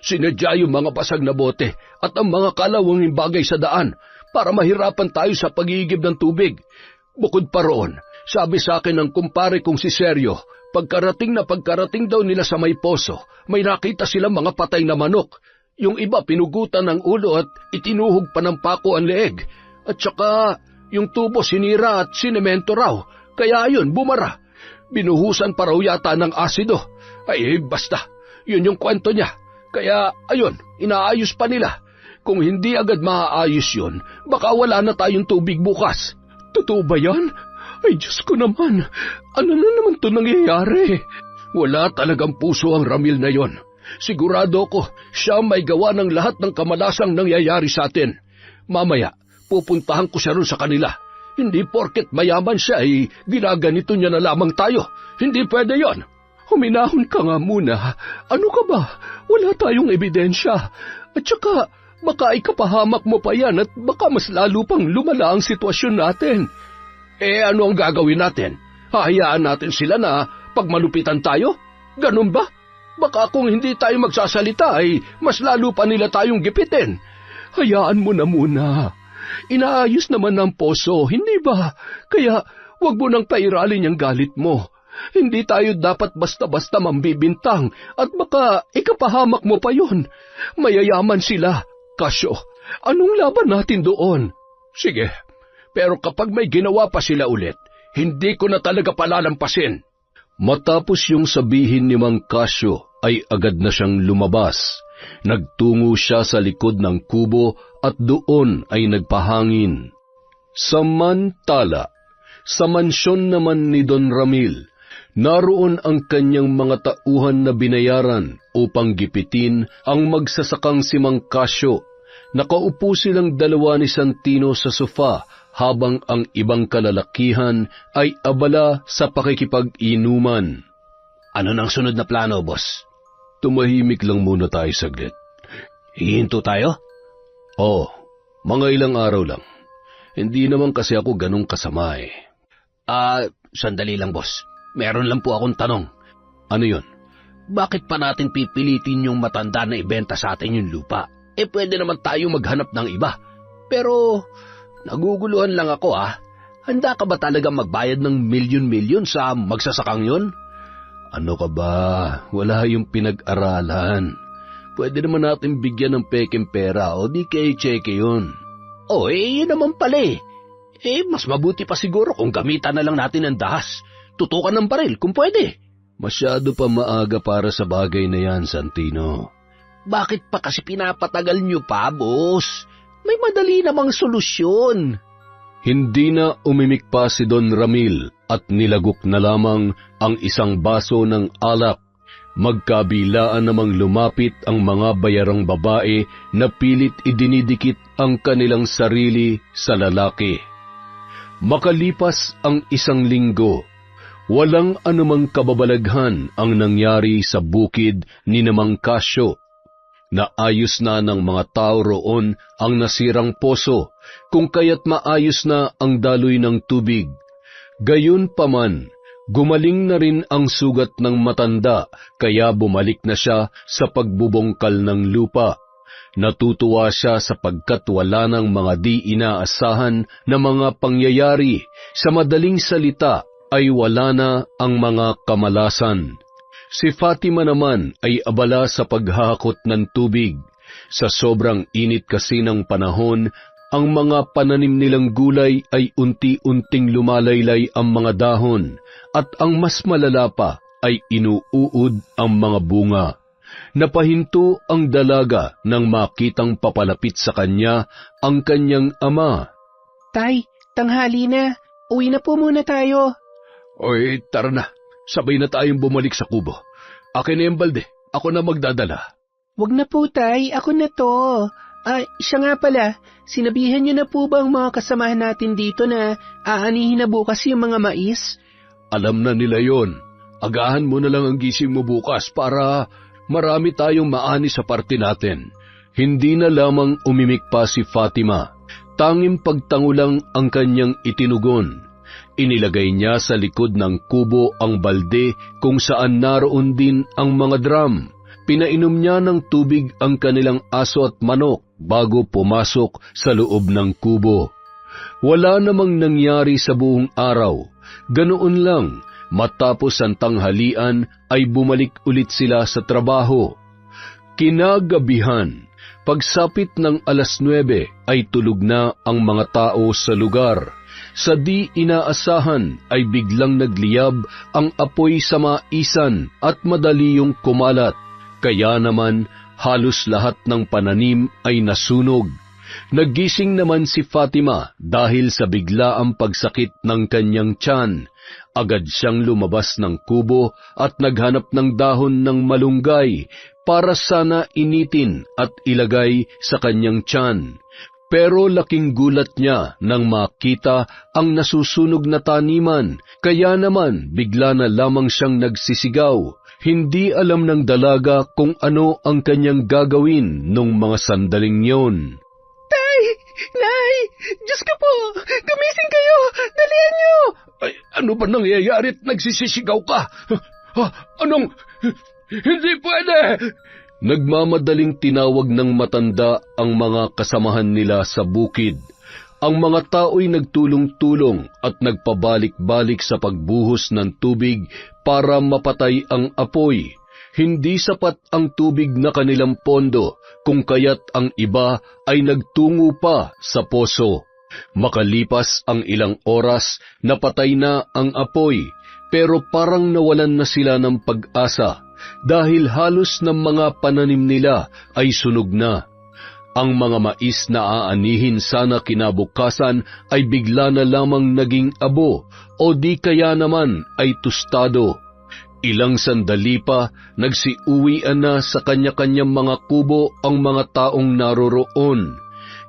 Sinadya yung mga basag na bote at ang mga kalawanging bagay sa daan para mahirapan tayo sa pag-iigib ng tubig. Bukod pa roon, sabi sa akin ng kumpare kong si Sergio, pagkarating daw nila sa may poso, may nakita silang mga patay na manok. Yung iba pinugutan ng ulo at itinuhog pa ng pako ang leeg. At saka yung tubo sinira at sinemento raw, kaya ayun bumara. Binuhusan pa raw yata ng asido. Ay basta, yun yung kwento niya. Kaya ayun, inaayos pa nila. Kung hindi agad maaayos yun, baka wala na tayong tubig bukas. Totoo ba yan? Ay, Diyos ko naman. Ano na naman to nangyayari? Wala talagang puso ang Ramil na yon. Sigurado ko, siya may gawa ng lahat ng kamalasang nangyayari sa atin. Mamaya, pupuntahan ko siya ron sa kanila. Hindi porket mayaman siya ay ginaganito niya na lamang tayo. Hindi pwede yon. Huminahon ka nga muna. Ano ka ba? Wala tayong ebidensya. At saka, baka ikapahamak mo pa yan at baka mas lalo pang lumala ang sitwasyon natin. Ano ang gagawin natin? Hahayaan natin sila na pagmalupitan tayo? Ganun ba? Baka kung hindi tayo magsasalita ay mas lalo pa nila tayong gipitin. Hayaan mo na muna. Inaayos naman ng poso, hindi ba? Kaya wag mo nang pairalin yung galit mo. Hindi tayo dapat basta-basta mambibintang at baka ikapahamak mo pa yun. Mayayaman sila. Kasyo, anong laban natin doon? Sige, pero kapag may ginawa pa sila ulit, hindi ko na talaga palalampasin. Matapos yung sabihin ni Mang Kasyo, ay agad na siyang lumabas. Nagtungo siya sa likod ng kubo at doon ay nagpahangin. Samantala, sa mansyon naman ni Don Ramil, naroon ang kanyang mga tauhan na binayaran upang gipitin ang magsasakang si Mang Kasyo. Nakaupo silang dalawa ni Santino sa sofa habang ang ibang kalalakihan ay abala sa pakikipag-inuman. Ano nang sunod na plano, boss? Tumahimik lang muna tayo saglit. Hihinto tayo? Oo, mga ilang araw lang. Hindi naman kasi ako ganong kasama eh. Sandali lang, boss. Meron lang po akong tanong. Ano yun? Bakit pa natin pipilitin yung matanda na ibenta sa atin yung lupa? Pwede naman tayo maghanap ng iba. Pero, naguguluhan lang ako Handa ka ba talaga magbayad ng milyon-milyon sa magsasakang yun? Ano ka ba? Wala yung pinag-aralan. Pwede naman natin bigyan ng peking pera o di kay cheque yun. Yun naman pala mas mabuti pa siguro kung gamitan na lang natin ng dahas. Tutukan ng baril kung pwede. Masyado pa maaga para sa bagay na yan, Santino. Bakit pa kasi pinapatagal niyo pa, boss? May madali namang solusyon. Hindi na umimik pa si Don Ramil at nilagok na lamang ang isang baso ng alak. Magkabilaan namang lumapit ang mga bayarang babae na pilit idinidikit ang kanilang sarili sa lalaki. Makalipas ang 1 linggo, walang anumang kababalaghan ang nangyari sa bukid ni Mang Kasyo. Naayos na ng mga tao roon ang nasirang poso, kung kaya't maayos na ang daloy ng tubig. Gayunpaman, gumaling na rin ang sugat ng matanda, kaya bumalik na siya sa pagbubungkal ng lupa. Natutuwa siya sapagkat wala ng mga di inaasahan na mga pangyayari. Sa madaling salita ay wala na ang mga kamalasan. Si Fatima naman ay abala sa paghahakot ng tubig. Sa sobrang init kasi ng panahon, ang mga pananim nilang gulay ay unti-unting lumalaylay ang mga dahon at ang mas malala pa ay inuuod ang mga bunga. Napahinto ang dalaga nang makitang papalapit sa kanya ang kanyang ama. Tay, tanghali na. Uwi na po muna tayo. Tara na. Sabay na tayong bumalik sa kubo. Akin na yung balde. Ako na magdadala. Wag na po, Tay. Ako na to. Siya nga pala. Sinabihan niyo na po ba ang mga kasamahan natin dito na aanihin na bukas yung mga mais? Alam na nila yon. Agahan mo na lang ang gising mo bukas para marami tayong maani sa parte natin. Hindi na lamang umimik pa si Fatima. Tanging pagtango lang ang kanyang itinugon. Inilagay niya sa likod ng kubo ang balde kung saan naroon din ang mga drum. Pinainom niya ng tubig ang kanilang aso at manok bago pumasok sa loob ng kubo. Wala namang nangyari sa buong araw. Ganoon lang, matapos ang tanghalian ay bumalik ulit sila sa trabaho. Kinagabihan, pagsapit ng 9:00 ay tulog na ang mga tao sa lugar. Sa di inaasahan ay biglang nagliyab ang apoy sa maisan at madali yung kumalat. Kaya naman halos lahat ng pananim ay nasunog. Nagising naman si Fatima dahil sa biglaang pagsakit ng kanyang tiyan. Agad siyang lumabas ng kubo at naghanap ng dahon ng malunggay para sana initin at ilagay sa kanyang tiyan. Pero laking gulat niya nang makita ang nasusunog na taniman, kaya naman bigla na lamang siyang nagsisigaw. Hindi alam ng dalaga kung ano ang kanyang gagawin nung mga sandaling yon. Tay! Nay! Diyos ko po! Gumising kayo! Dalihan niyo! Ay, ano ba nangyayari at nagsisisigaw ka? Anong... Hindi pwede! Nagmamadaling tinawag ng matanda ang mga kasamahan nila sa bukid. Ang mga tao'y nagtulong-tulong at nagpabalik-balik sa pagbuhos ng tubig para mapatay ang apoy. Hindi sapat ang tubig na kanilang pondo, kung kaya't ang iba ay nagtungo pa sa poso. Makalipas ang ilang oras, napatay na ang apoy, pero parang nawalan na sila ng pag-asa dahil halos ng mga pananim nila ay sunog na. Ang mga mais na aanihin sana kinabukasan ay bigla na lamang naging abo o di kaya naman ay tostado. Ilang sandali pa, nagsiuwian na sa kanya-kanyang mga kubo ang mga taong naroroon.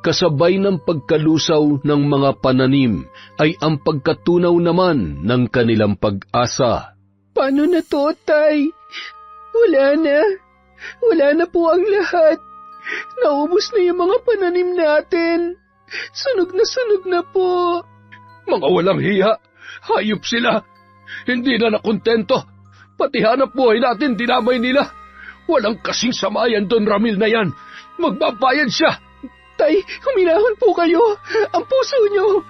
Kasabay ng pagkalusaw ng mga pananim ay ang pagkatunaw naman ng kanilang pag-asa. Paano na to, Tay? Wala na. Wala na po ang lahat. Naubos na yung mga pananim natin. Sunog na po. Mga walang hiya, hayop sila. Hindi na nakontento. Pati hanap buhay natin dinamay nila. Walang kasing samayan Don Ramil na yan. Magbabayad siya. Tay, huminahon po kayo. Ang puso nyo.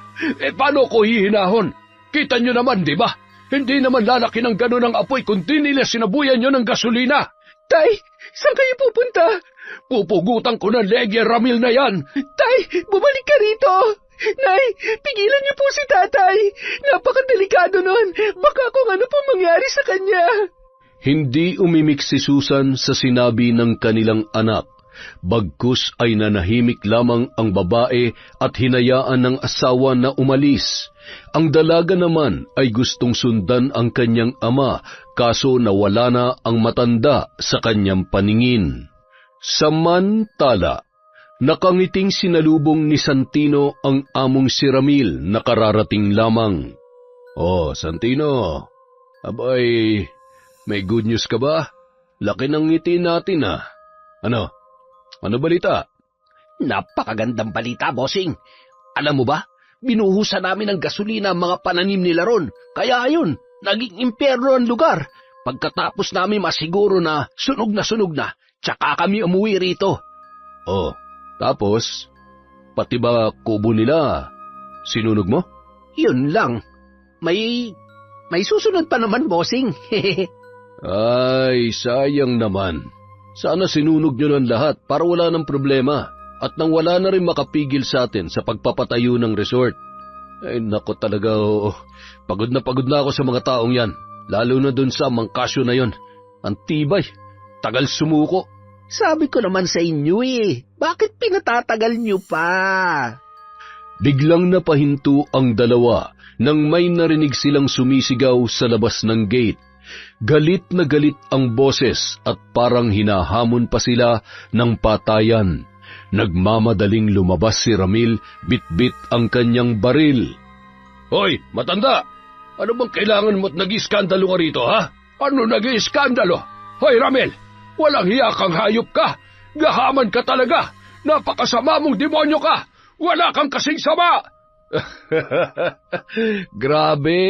Paano ko hihinahon? Kita nyo naman, di ba? Hindi naman lalaki ng ganun ang apoy kung di nila sinabuyan nyo ng gasolina. Tay, saan kayo pupunta? Pupugutan ko ng legye Ramil na yan. Tay, bumalik ka rito. Nay, pigilan niyo po si tatay. Napakadelikado nun. Baka kung ano po mangyari sa kanya. Hindi umimik si Susan sa sinabi ng kanilang anak. Bagkus ay nanahimik lamang ang babae at hinayaan ng asawa na umalis. Ang dalaga naman ay gustong sundan ang kanyang ama, kaso nawala na ang matanda sa kanyang paningin. Samantala, nakangiting sinalubong ni Santino ang among si Ramil na kararating lamang. "Oh, Santino, abay, may good news ka ba? Laki ng ngiti natin ah. Ano balita?" Napakagandang balita, bossing. Alam mo ba, binuhusan namin ng gasolina ang mga pananim nila ron. Kaya ayun, naging impyerno ang lugar. Pagkatapos namin masiguro na sunog na, tsaka kami umuwi rito. "Oh, tapos, pati ba kubo nila sinunog mo?" Yun lang. May susunod pa naman, bossing. Ay, sayang naman. Sana sinunog nyo ng lahat para wala ng problema at nang wala na rin makapigil sa atin sa pagpapatayo ng resort. Ay nako talaga, pagod na ako sa mga taong yan, lalo na dun sa mangkasyo na yon. Ang tibay, tagal sumuko. Sabi ko naman sa inyo bakit pinatatagal nyo pa? Biglang napahinto ang dalawa nang may narinig silang sumisigaw sa labas ng gate. Galit na galit ang boses at parang hinahamon pa sila ng patayan. Nagmamadaling lumabas si Ramil, bit-bit ang kanyang baril. "Hoy, matanda! Ano bang kailangan mo't nag-iskandalo ka rito, ha? Ano nag-iskandalo? Hoy, Ramil! Walang hiya kang hayop ka! Gahaman ka talaga! Napakasama mong demonyo ka! Wala kang kasing sama!" Grabe!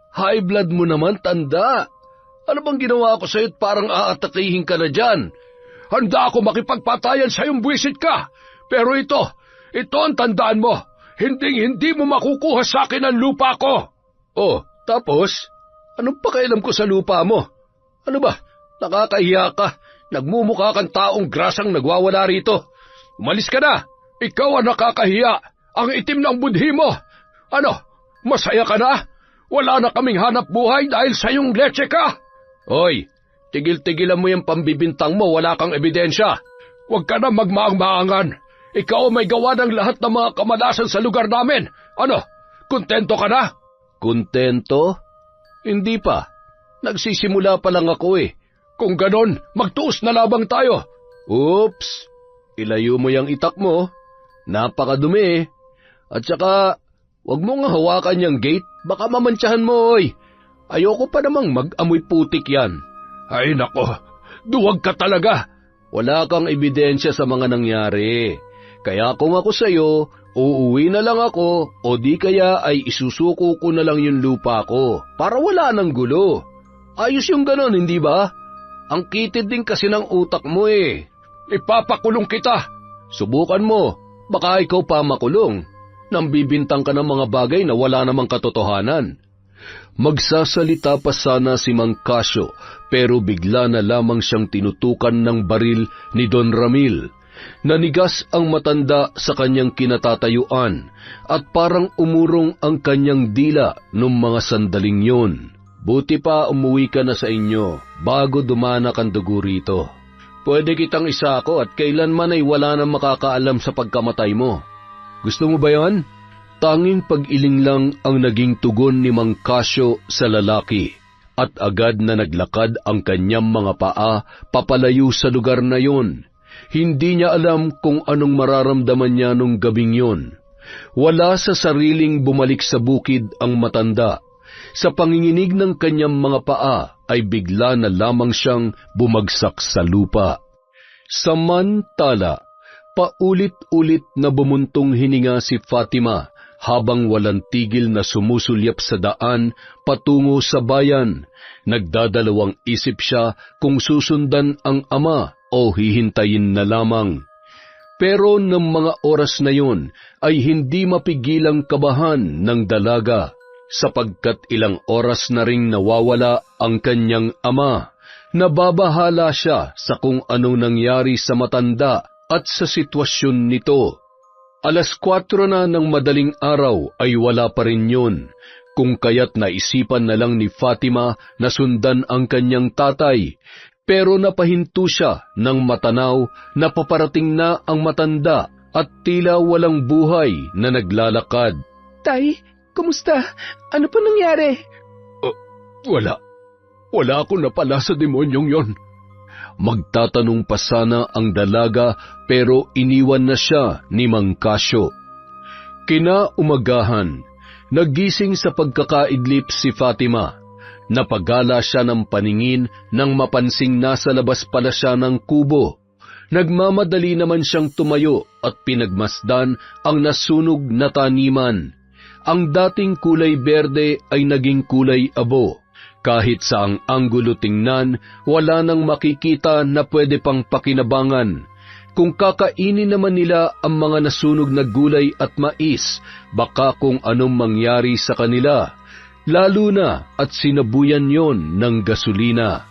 High blood mo naman, tanda. Ano bang ginawa ko sa'yo't parang aatakihin ka na dyan? Handa ako makipagpatayan sa'yong buwisit ka. Pero ito ang tandaan mo. Hindi mo makukuha sa akin ang lupa ko. Oh, tapos? Anong pakialam ko sa lupa mo? Ano ba? Nakakahiya ka. Nagmumukha kang taong grasang nagwawala rito. Umalis ka na. Ikaw ang nakakahiya. Ang itim ng budhi mo. Ano, masaya ka na? Wala na kaming hanap buhay dahil sa iyong leche ka. Hoy, tigil-tigilan mo yung pambibintang mo, wala kang ebidensya. Huwag ka na magmaang-maangan. Ikaw may gawa ng lahat ng mga kamalasan sa lugar namin. Ano, kontento ka na? Kontento? Hindi pa. Nagsisimula pa lang ako eh. Kung ganon, magtuos na labang tayo. Oops, ilayo mo yung itak mo. Napakadumi eh. At saka, wag mo nga hawakan yung gate, baka mamantsahan mo oy. Ayoko pa namang mag-amoy putik yan. Ay nako, duwag ka talaga. Wala kang ebidensya sa mga nangyari. Kaya kung ako sa'yo, uuwi na lang ako o di kaya ay isusuko ko na lang yung lupa ko para wala ng gulo. Ayos yung ganon, hindi ba? Ang kitid din kasi ng utak mo eh. Ipapakulong kita. Subukan mo, baka ikaw pa makulong. Nang bibintang ka ng mga bagay na wala namang katotohanan. Magsasalita pa sana si Mang Casio, pero bigla na lamang siyang tinutukan ng baril ni Don Ramil. Nanigas ang matanda sa kanyang kinatatayuan at parang umurong ang kanyang dila nung mga sandaling yun. Buti pa umuwi ka na sa inyo bago dumanak ang dugo rito. Pwede kitang isako at kailanman ay wala nang makakaalam sa pagkamatay mo. Gusto mo ba yon? Tanging pag-iling lang ang naging tugon ni Mang Casio sa lalaki at agad na naglakad ang kanyang mga paa papalayo sa lugar na yon. Hindi niya alam kung anong mararamdaman niya nung gabing yon. Wala sa sariling bumalik sa bukid ang matanda. Sa panginginig ng kanyang mga paa ay bigla na lamang siyang bumagsak sa lupa. Samantala, paulit-ulit na bumuntong hininga si Fatima habang walang tigil na sumusulyap sa daan patungo sa bayan. Nagdadalawang isip siya kung susundan ang ama o hihintayin na lamang. Pero ng mga oras na yun ay hindi mapigilang kabahan ng dalaga sapagkat ilang oras na ring nawawala ang kanyang ama. Nababahala siya sa kung anong nangyari sa matanda at sa sitwasyon nito. 4:00 na ng madaling araw ay wala pa rin yun, kung kaya't naisipan na lang ni Fatima na sundan ang kanyang tatay, pero napahinto siya nang matanaw na paparating na ang matanda at tila walang buhay na naglalakad. Tay, kumusta? Ano pa nangyari? Wala ako napala sa demonyong yon. Magtatanong pa sana ang dalaga pero iniwan na siya ni Mang Casio. Kinaumagahan, nagising sa pagkakaidlip si Fatima. Napagala siya ng paningin nang mapansing nasa labas pala siya ng kubo. Nagmamadali naman siyang tumayo at pinagmasdan ang nasunog na taniman. Ang dating kulay berde ay naging kulay abo. Kahit sa ang anggulo tingnan, wala nang makikita na pwede pang pakinabangan. Kung kakainin naman nila ang mga nasunog na gulay at mais, baka kung anong mangyari sa kanila, lalo na at sinabuyan yon ng gasolina.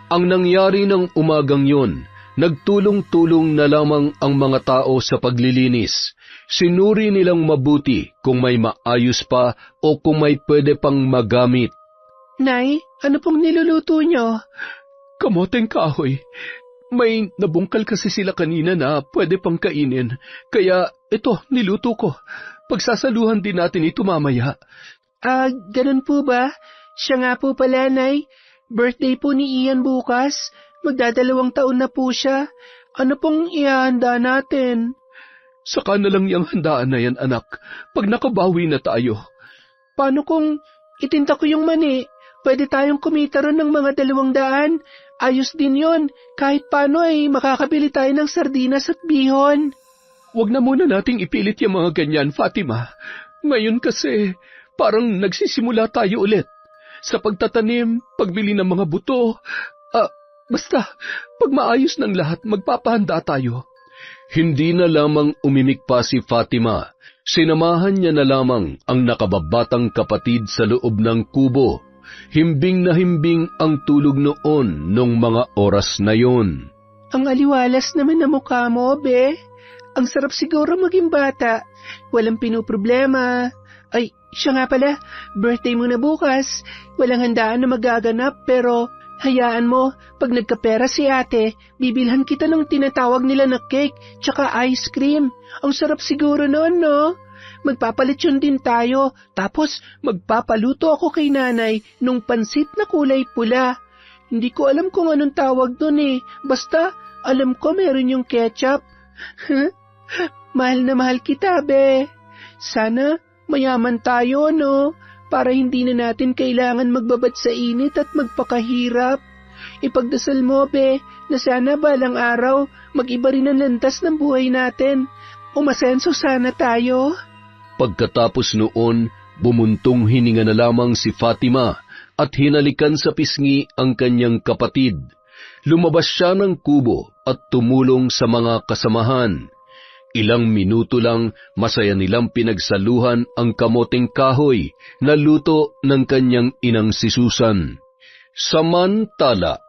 Ang nangyari ng umagang yon, nagtulong-tulong na lamang ang mga tao sa paglilinis. Sinuri nilang mabuti kung may maayos pa o kung may pwede pang magamit. Nay, ano pong niluluto nyo? Kamoteng kahoy. May nabungkal kasi sila kanina na pwede pang kainin. Kaya ito, niluto ko. Pagsasaluhan din natin ito mamaya. Ganun po ba? Siya nga po pala, Nay. Birthday po ni Ian bukas. Magdadalawang taon na po siya. Ano pong ihahanda natin? Saka na lang yung handaan na yan, anak. Pag nakabawi na tayo. Paano kung itinta ko yung mani? Pwede tayong kumita ron ng mga 200. Ayos din yon. Kahit paano ay makakabili tayo ng sardinas at bihon. Huwag na muna nating ipilit yung mga ganyan, Fatima. Ngayon kasi, parang nagsisimula tayo ulit. Sa pagtatanim, pagbili ng mga buto. Basta, pag maayos ng lahat, magpapahanda tayo. Hindi na lamang umimik pa si Fatima. Sinamahan niya na lamang ang nakababatang kapatid sa loob ng kubo. Himbing na himbing ang tulog noon nung mga oras na yon. Ang aliwalas naman na mukha mo, be. Ang sarap siguro maging bata. Walang pinoproblema. Ay, siya nga pala, birthday mo na bukas. Walang handaan na magaganap pero hayaan mo, pag nagkapera si ate, bibilhan kita ng tinatawag nila na cake tsaka ice cream. Ang sarap siguro noon, no? Magpapalitsyon din tayo, tapos magpapaluto ako kay nanay nung pansit na kulay pula. Hindi ko alam kung anong tawag doon eh, basta alam ko meron yung ketchup. Mahal na mahal kita, be. Sana mayaman tayo, no? Para hindi na natin kailangan magbabad sa init at magpakahirap. Ipagdasal mo, be, na sana balang araw mag-iba rin ang landas ng buhay natin. Umasenso sana tayo. Pagkatapos noon, bumuntong hininga na lamang si Fatima at hinalikan sa pisngi ang kanyang kapatid. Lumabas siya ng kubo at tumulong sa mga kasamahan. Ilang minuto lang, masaya nilang pinagsaluhan ang kamoting kahoy na luto ng kanyang inang si Susan. Samantala,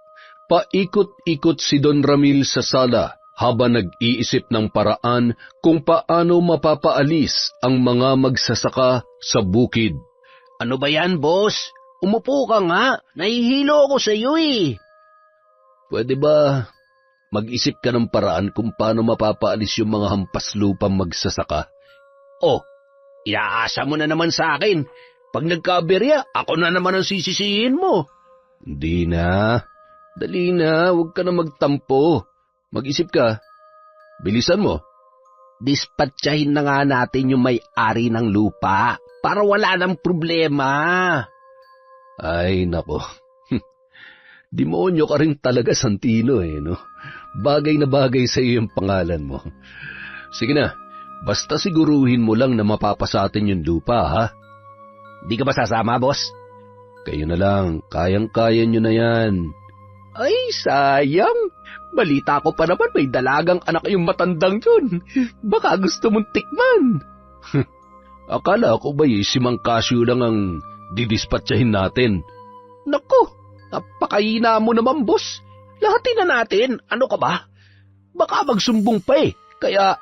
paikot-ikot si Don Ramil sa sala habang nag-iisip ng paraan kung paano mapapaalis ang mga magsasaka sa bukid. Ano ba yan, boss? Umupo ka nga. Nahihilo ako sa iyo eh. Pwede ba mag-isip ka ng paraan kung paano mapapaalis yung mga hampas lupang magsasaka? Oh, iaasa mo na naman sa akin. Pag nagkaberya, ako na naman ang sisisihin mo. Hindi na. Dali na, huwag ka na magtampo. Mag-isip ka. Bilisan mo. Dispatchahin na nga natin yung may-ari ng lupa para wala nang problema. Ay, nako. Demonyo ka rin talaga, Santino, no? Bagay na bagay sa iyo yung pangalan mo. Sige na, basta siguruhin mo lang na mapapasa atin yung lupa, ha? Di ka ba sasama, boss? Kayo na lang, kayang-kaya nyo na yan. Ay, sayang. Balita ko pa naman may dalagang anak yung matandang yun. Baka gusto mong tikman. Akala ko ba si Mang Casio lang ang didispatchahin natin? Naku, napakahina mo naman, boss. Lahatin na natin, ano ka ba? Baka magsumbong pa eh. Kaya,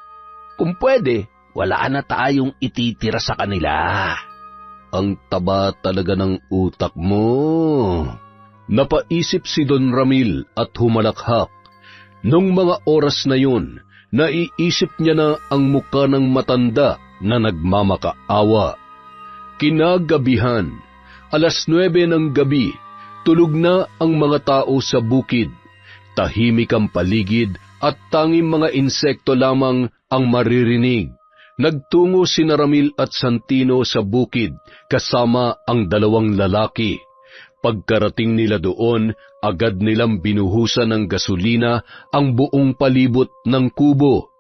kung pwede, wala na tayong ititira sa kanila. Ang taba talaga ng utak mo. Napaisip si Don Ramil at humalakhak. Nung mga oras na yun, naiisip niya na ang muka ng matanda na nagmamakaawa. Kinagabihan, 9:00 ng gabi, tulog na ang mga tao sa bukid. Tahimik ang paligid at tanging mga insekto lamang ang maririnig. Nagtungo sina Ramil at Santino sa bukid kasama ang 2 lalaki. Pagkarating nila doon, agad nilang binuhusan ng gasolina ang buong palibot ng kubo.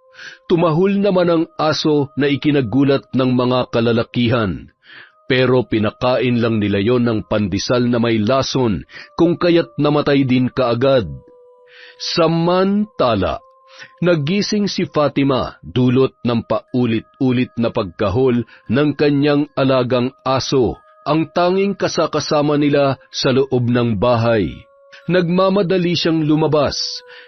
Tumahol naman ang aso na ikinagulat ng mga kalalakihan. Pero pinakain lang nila yon ng pandesal na may lason kung kaya't namatay din kaagad. Samantala, nagising si Fatima dulot ng paulit-ulit na pagkahol ng kanyang alagang aso, ang tanging kasakasama nila sa loob ng bahay. Nagmamadali siyang lumabas.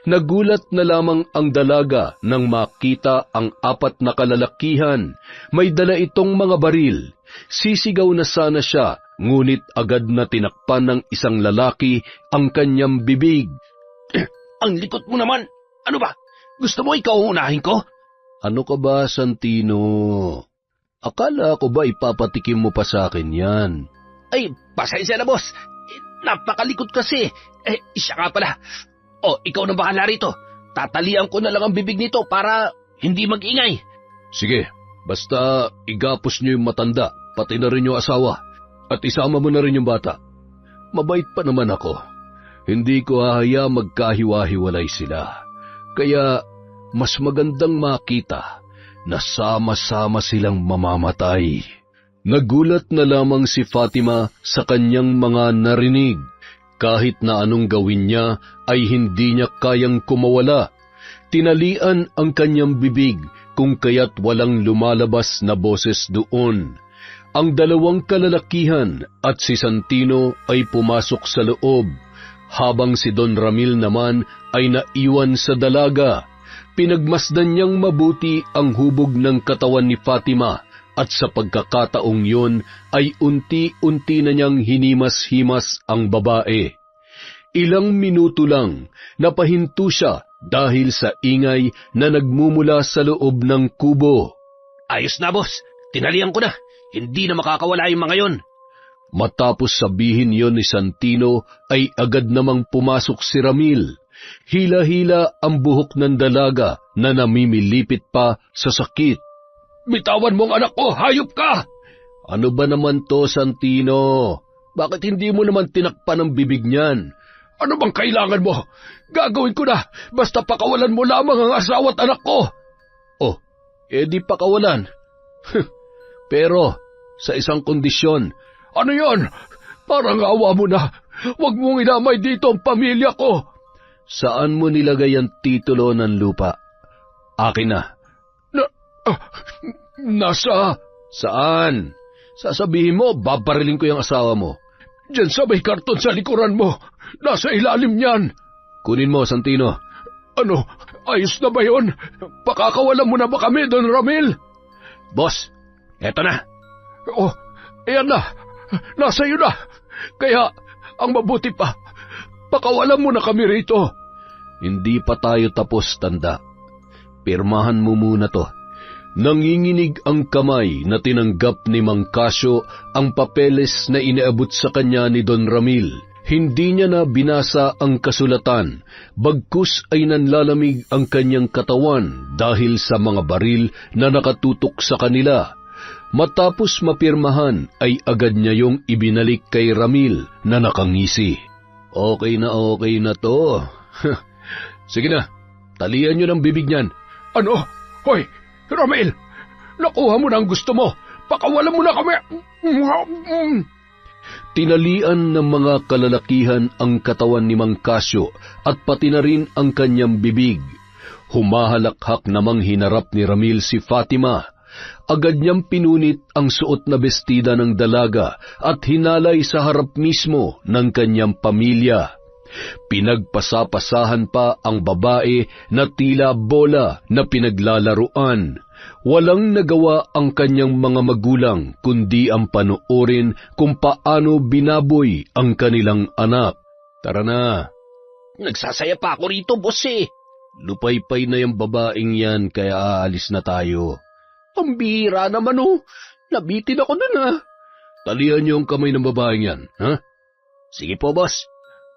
Nagulat na lamang ang dalaga nang makita ang 4 na kalalakihan. May dala itong mga baril. Sisigaw na sana siya, ngunit agad na tinakpan ng isang lalaki ang kanyang bibig. Ang likot mo naman! Ano ba? Gusto mo ikaw unahin ko? Ano ka ba, Santino? Akala ko ba ipapatikim mo pa sa akin yan? Ay, pasensya na, boss. Napakalikot kasi. Siya nga pala. Ikaw na bahala rito. Tatalian ko na lang ang bibig nito para hindi mag-ingay. Sige, basta igapos niyo yung matanda, pati na rin yung asawa. At isama mo na rin yung bata. Mabait pa naman ako. Hindi ko hahaya magkahiwa-hiwalay sila. Kaya mas magandang makita na sama-sama silang mamamatay. Nagulat na lamang si Fatima sa kanyang mga narinig. Kahit na anong gawin niya ay hindi niya kayang kumawala. Tinalian ang kanyang bibig kung kaya't walang lumalabas na boses doon. Ang 2 kalalakihan at si Santino ay pumasok sa loob, habang si Don Ramil naman ay naiwan sa dalaga. Pinagmasdan niyang mabuti ang hubog ng katawan ni Fatima at sa pagkakataong yun ay unti-unti na niyang hinimas-himas ang babae. Ilang minuto lang, napahinto siya dahil sa ingay na nagmumula sa loob ng kubo. Ayos na, boss. Tinalian ko na. Hindi na makakawala yung mga yon. Matapos sabihin yon ni Santino ay agad namang pumasok si Ramil. Hila-hila ang buhok ng dalaga na namimilipit pa sa sakit. Bitawan mo ang anak ko, hayop ka! Ano ba naman to, Santino? Bakit hindi mo naman tinakpan ang bibig niyan? Ano bang kailangan mo? Gagawin ko na, basta pakawalan mo lamang ang asawa at anak ko. Oh, di pakawalan. Pero, sa isang kondisyon. Ano yon? Parang awa mo na. Huwag mong inamay dito ang pamilya ko. Saan mo nilagay ang titulo ng lupa? Akin na. Nasa... Saan? Sasabihin mo, babarilin ko yung asawa mo. Diyan sa may karton sa likuran mo. Nasa ilalim niyan. Kunin mo, Santino. Ano? Ayos na ba yun? Pakakawalan mo na ba kami, Don Ramil? Boss, eto na. Oh, ayan na. Nasa iyo na. Kaya, ang mabuti pa, pakawalan mo na kami rito. Hindi pa tayo tapos, tanda. Pirmahan mo muna to. Nanginginig ang kamay na tinanggap ni Mang Casio ang papeles na inaabot sa kanya ni Don Ramil. Hindi niya na binasa ang kasulatan, bagkus ay nanlalamig ang kanyang katawan dahil sa mga baril na nakatutok sa kanila. Matapos mapirmahan ay agad niya yung ibinalik kay Ramil na nakangisi. Okay na to. Sige na, talian niyo ng bibig niyan. Ano? Hoy, Ramil, nakuha mo na ang gusto mo. Pakawalan mo na kami. Tinalian ng mga kalalakihan ang katawan ni Mang Casio at pati na rin ang kanyang bibig. Humahalakhak namang hinarap ni Ramil si Fatima. Agad niyang pinunit ang suot na bestida ng dalaga at hinalay sa harap mismo ng kanyang pamilya. Pinagpasapasahan pa ang babae na tila bola na pinaglalaruan. Walang nagawa ang kanyang mga magulang kundi ang panoorin kung paano binaboy ang kanilang anak. Tara na. Nagsasaya pa ako rito, boss eh. Lupay-pay na yung babaeng yan kaya aalis na tayo. Ang bihira naman oh. Nabitin ako dun ah. Talian niyo ang kamay ng babaeng yan, ha? Sige po, boss.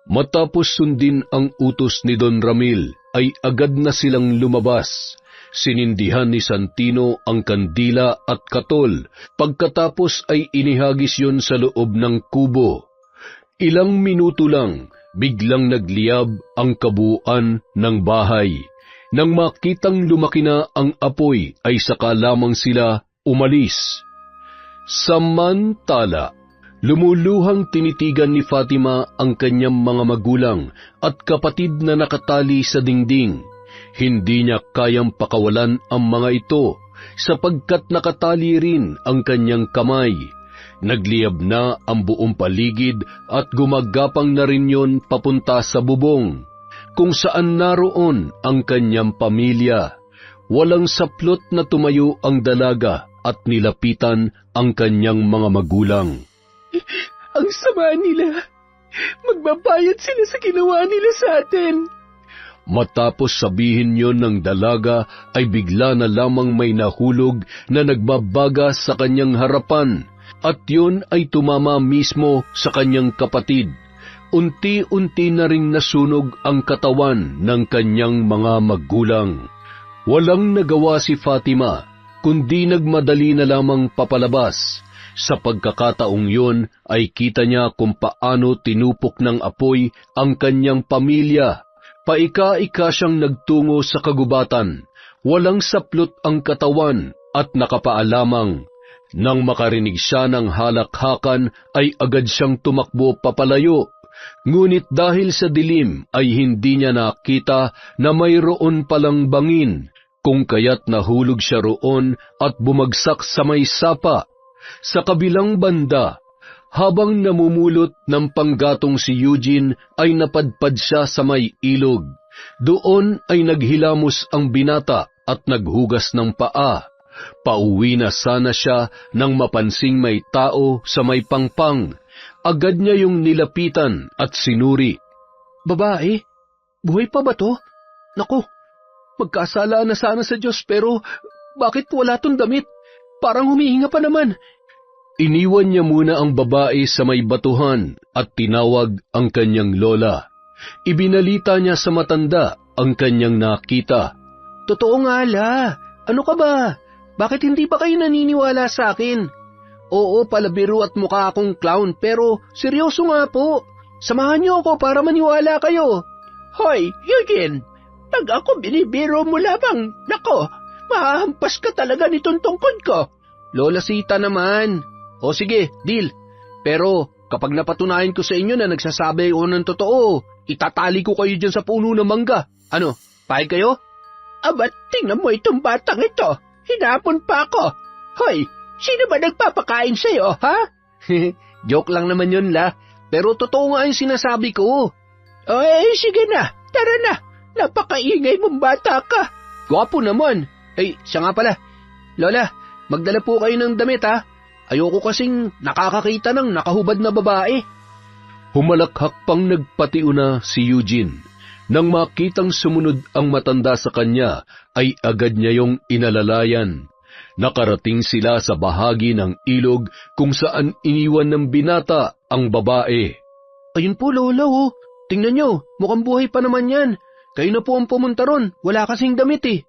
Matapos sundin ang utos ni Don Ramil, ay agad na silang lumabas. Sinindihan ni Santino ang kandila at katol, pagkatapos ay inihagis yon sa loob ng kubo. Ilang minuto lang, biglang nagliyab ang kabuuan ng bahay. Nang makitang lumaki na ang apoy, ay saka lamang sila umalis. Samantala, lumuluhang tinitigan ni Fatima ang kanyang mga magulang at kapatid na nakatali sa dingding. Hindi niya kayang pakawalan ang mga ito sapagkat nakatali rin ang kanyang kamay. Nagliyab na ang buong paligid at gumagapang na rin yon papunta sa bubong, kung saan naroon ang kanyang pamilya. Walang saplot na tumayo ang dalaga at nilapitan ang kanyang mga magulang. Ang sama nila. Magbabayad sila sa ginawa nila sa atin. Matapos sabihin yon ng dalaga, ay bigla na lamang may nahulog na nagbabaga sa kanyang harapan, at yon ay tumama mismo sa kanyang kapatid. Unti-unti na ring nasunog ang katawan ng kanyang mga magulang. Walang nagawa si Fatima, kundi nagmadali na lamang papalabas. Sa pagkakataong yon ay kita niya kung paano tinupok ng apoy ang kanyang pamilya. Paika-ika siyang nagtungo sa kagubatan. Walang saplot ang katawan at nakapaalamang. Nang makarinig siya ng halakhakan ay agad siyang tumakbo papalayo. Ngunit dahil sa dilim ay hindi niya nakita na mayroon palang bangin, kung kaya't nahulog siya roon at bumagsak sa may sapa. Sa kabilang banda, habang namumulot ng panggatong si Eugene ay napadpad siya sa may ilog. Doon ay naghilamos ang binata at naghugas ng paa. Pauwi na sana siya nang mapansing may tao sa may pangpang. Agad niya yung nilapitan at sinuri. Babae, buhay pa ba to? Naku, magkasala na sana sa Diyos pero bakit wala tong damit? Parang humihinga pa naman. Iniwan niya muna ang babae sa may batuhan at tinawag ang kanyang lola. Ibinalita niya sa matanda ang kanyang nakita. Totoo nga la. Ano ka ba? Bakit hindi ba kayo naniniwala sa akin? Oo, palabiro at mukha akong clown pero seryoso nga po. Samahan niyo ako para maniwala kayo. Hoy, Eugene! Pag ako binibiro mo lamang, nako, mahahampas ka talaga nitong tungkod ko. Lola Sita naman. O sige, deal. Pero kapag napatunayan ko sa inyo na nagsasabi ko ng totoo, itatali ko kayo dyan sa puno ng mangga. Ano, pahig kayo? Aba, tingnan mo itong batang ito. Hinapon pa ako. Hoy, sino ba nagpapakain sa'yo, ha? Joke lang naman yun, la. Pero totoo nga yung sinasabi ko. Ay, sige na. Tara na. Napakaingay mong bata ka. Gwapo naman. Ay, siya nga pala. Lola, magdala po kayo ng damit, ha? Ayoko kasing nakakakita ng nakahubad na babae. Humalakhak pang nagpatiuna si Eugene. Nang makitang sumunod ang matanda sa kanya, ay agad niya yung inalalayan. Nakarating sila sa bahagi ng ilog kung saan iniwan ng binata ang babae. Ayun po, Lola, oh. Tingnan nyo, mukhang buhay pa naman yan. Kayo na po ang pumunta ron, wala kasing damit eh.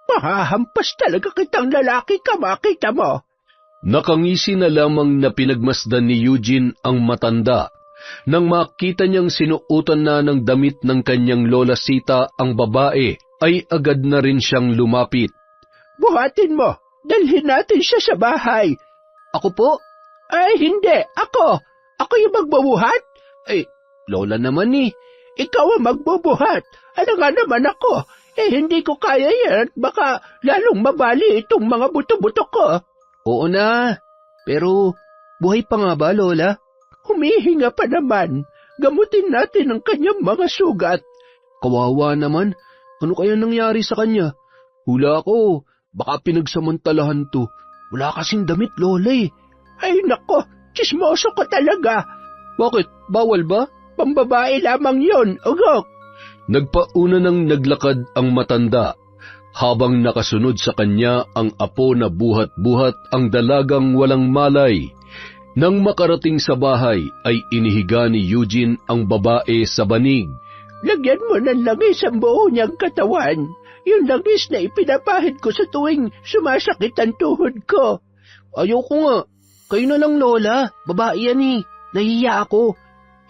Mahahampas talaga kitang lalaki ka, makita mo. Nakangisi na lamang na pinagmasdan ni Eugene ang matanda. Nang makita niyang sinuotan na ng damit ng kanyang Lola Sita ang babae, ay agad na rin siyang lumapit. Buhatin mo, dalhin natin siya sa bahay. Ako po? Ay, hindi, ako. Ako yung magbubuhat? Ay, Lola naman eh. Ikaw ang magbubuhat. Ano nga naman ako? Hindi ko kaya yan at baka lalong mabali itong mga buto-buto ko. Oo na, pero buhay pa nga ba, Lola? Humihinga pa naman. Gamutin natin ang kanyang mga sugat. Kawawa naman. Ano kaya nangyari sa kanya? Hula ko, baka pinagsamantalahan to. Wala kasing damit, Lola eh. Ay nako, chismoso ko talaga. Bakit? Bawal ba? Pambabae lamang yon, ugok. Nagpauna ng naglakad ang matanda, habang nakasunod sa kanya ang apo na buhat-buhat ang dalagang walang malay. Nang makarating sa bahay, ay inihiga ni Eugene ang babae sa banig. Lagyan mo ng langis ang buo niyang katawan. Yung langis na ipinapahid ko sa tuwing sumasakit ang tuhod ko. Ayoko nga. Kayo na lang, Lola. Babae yan eh. Nahiya ako.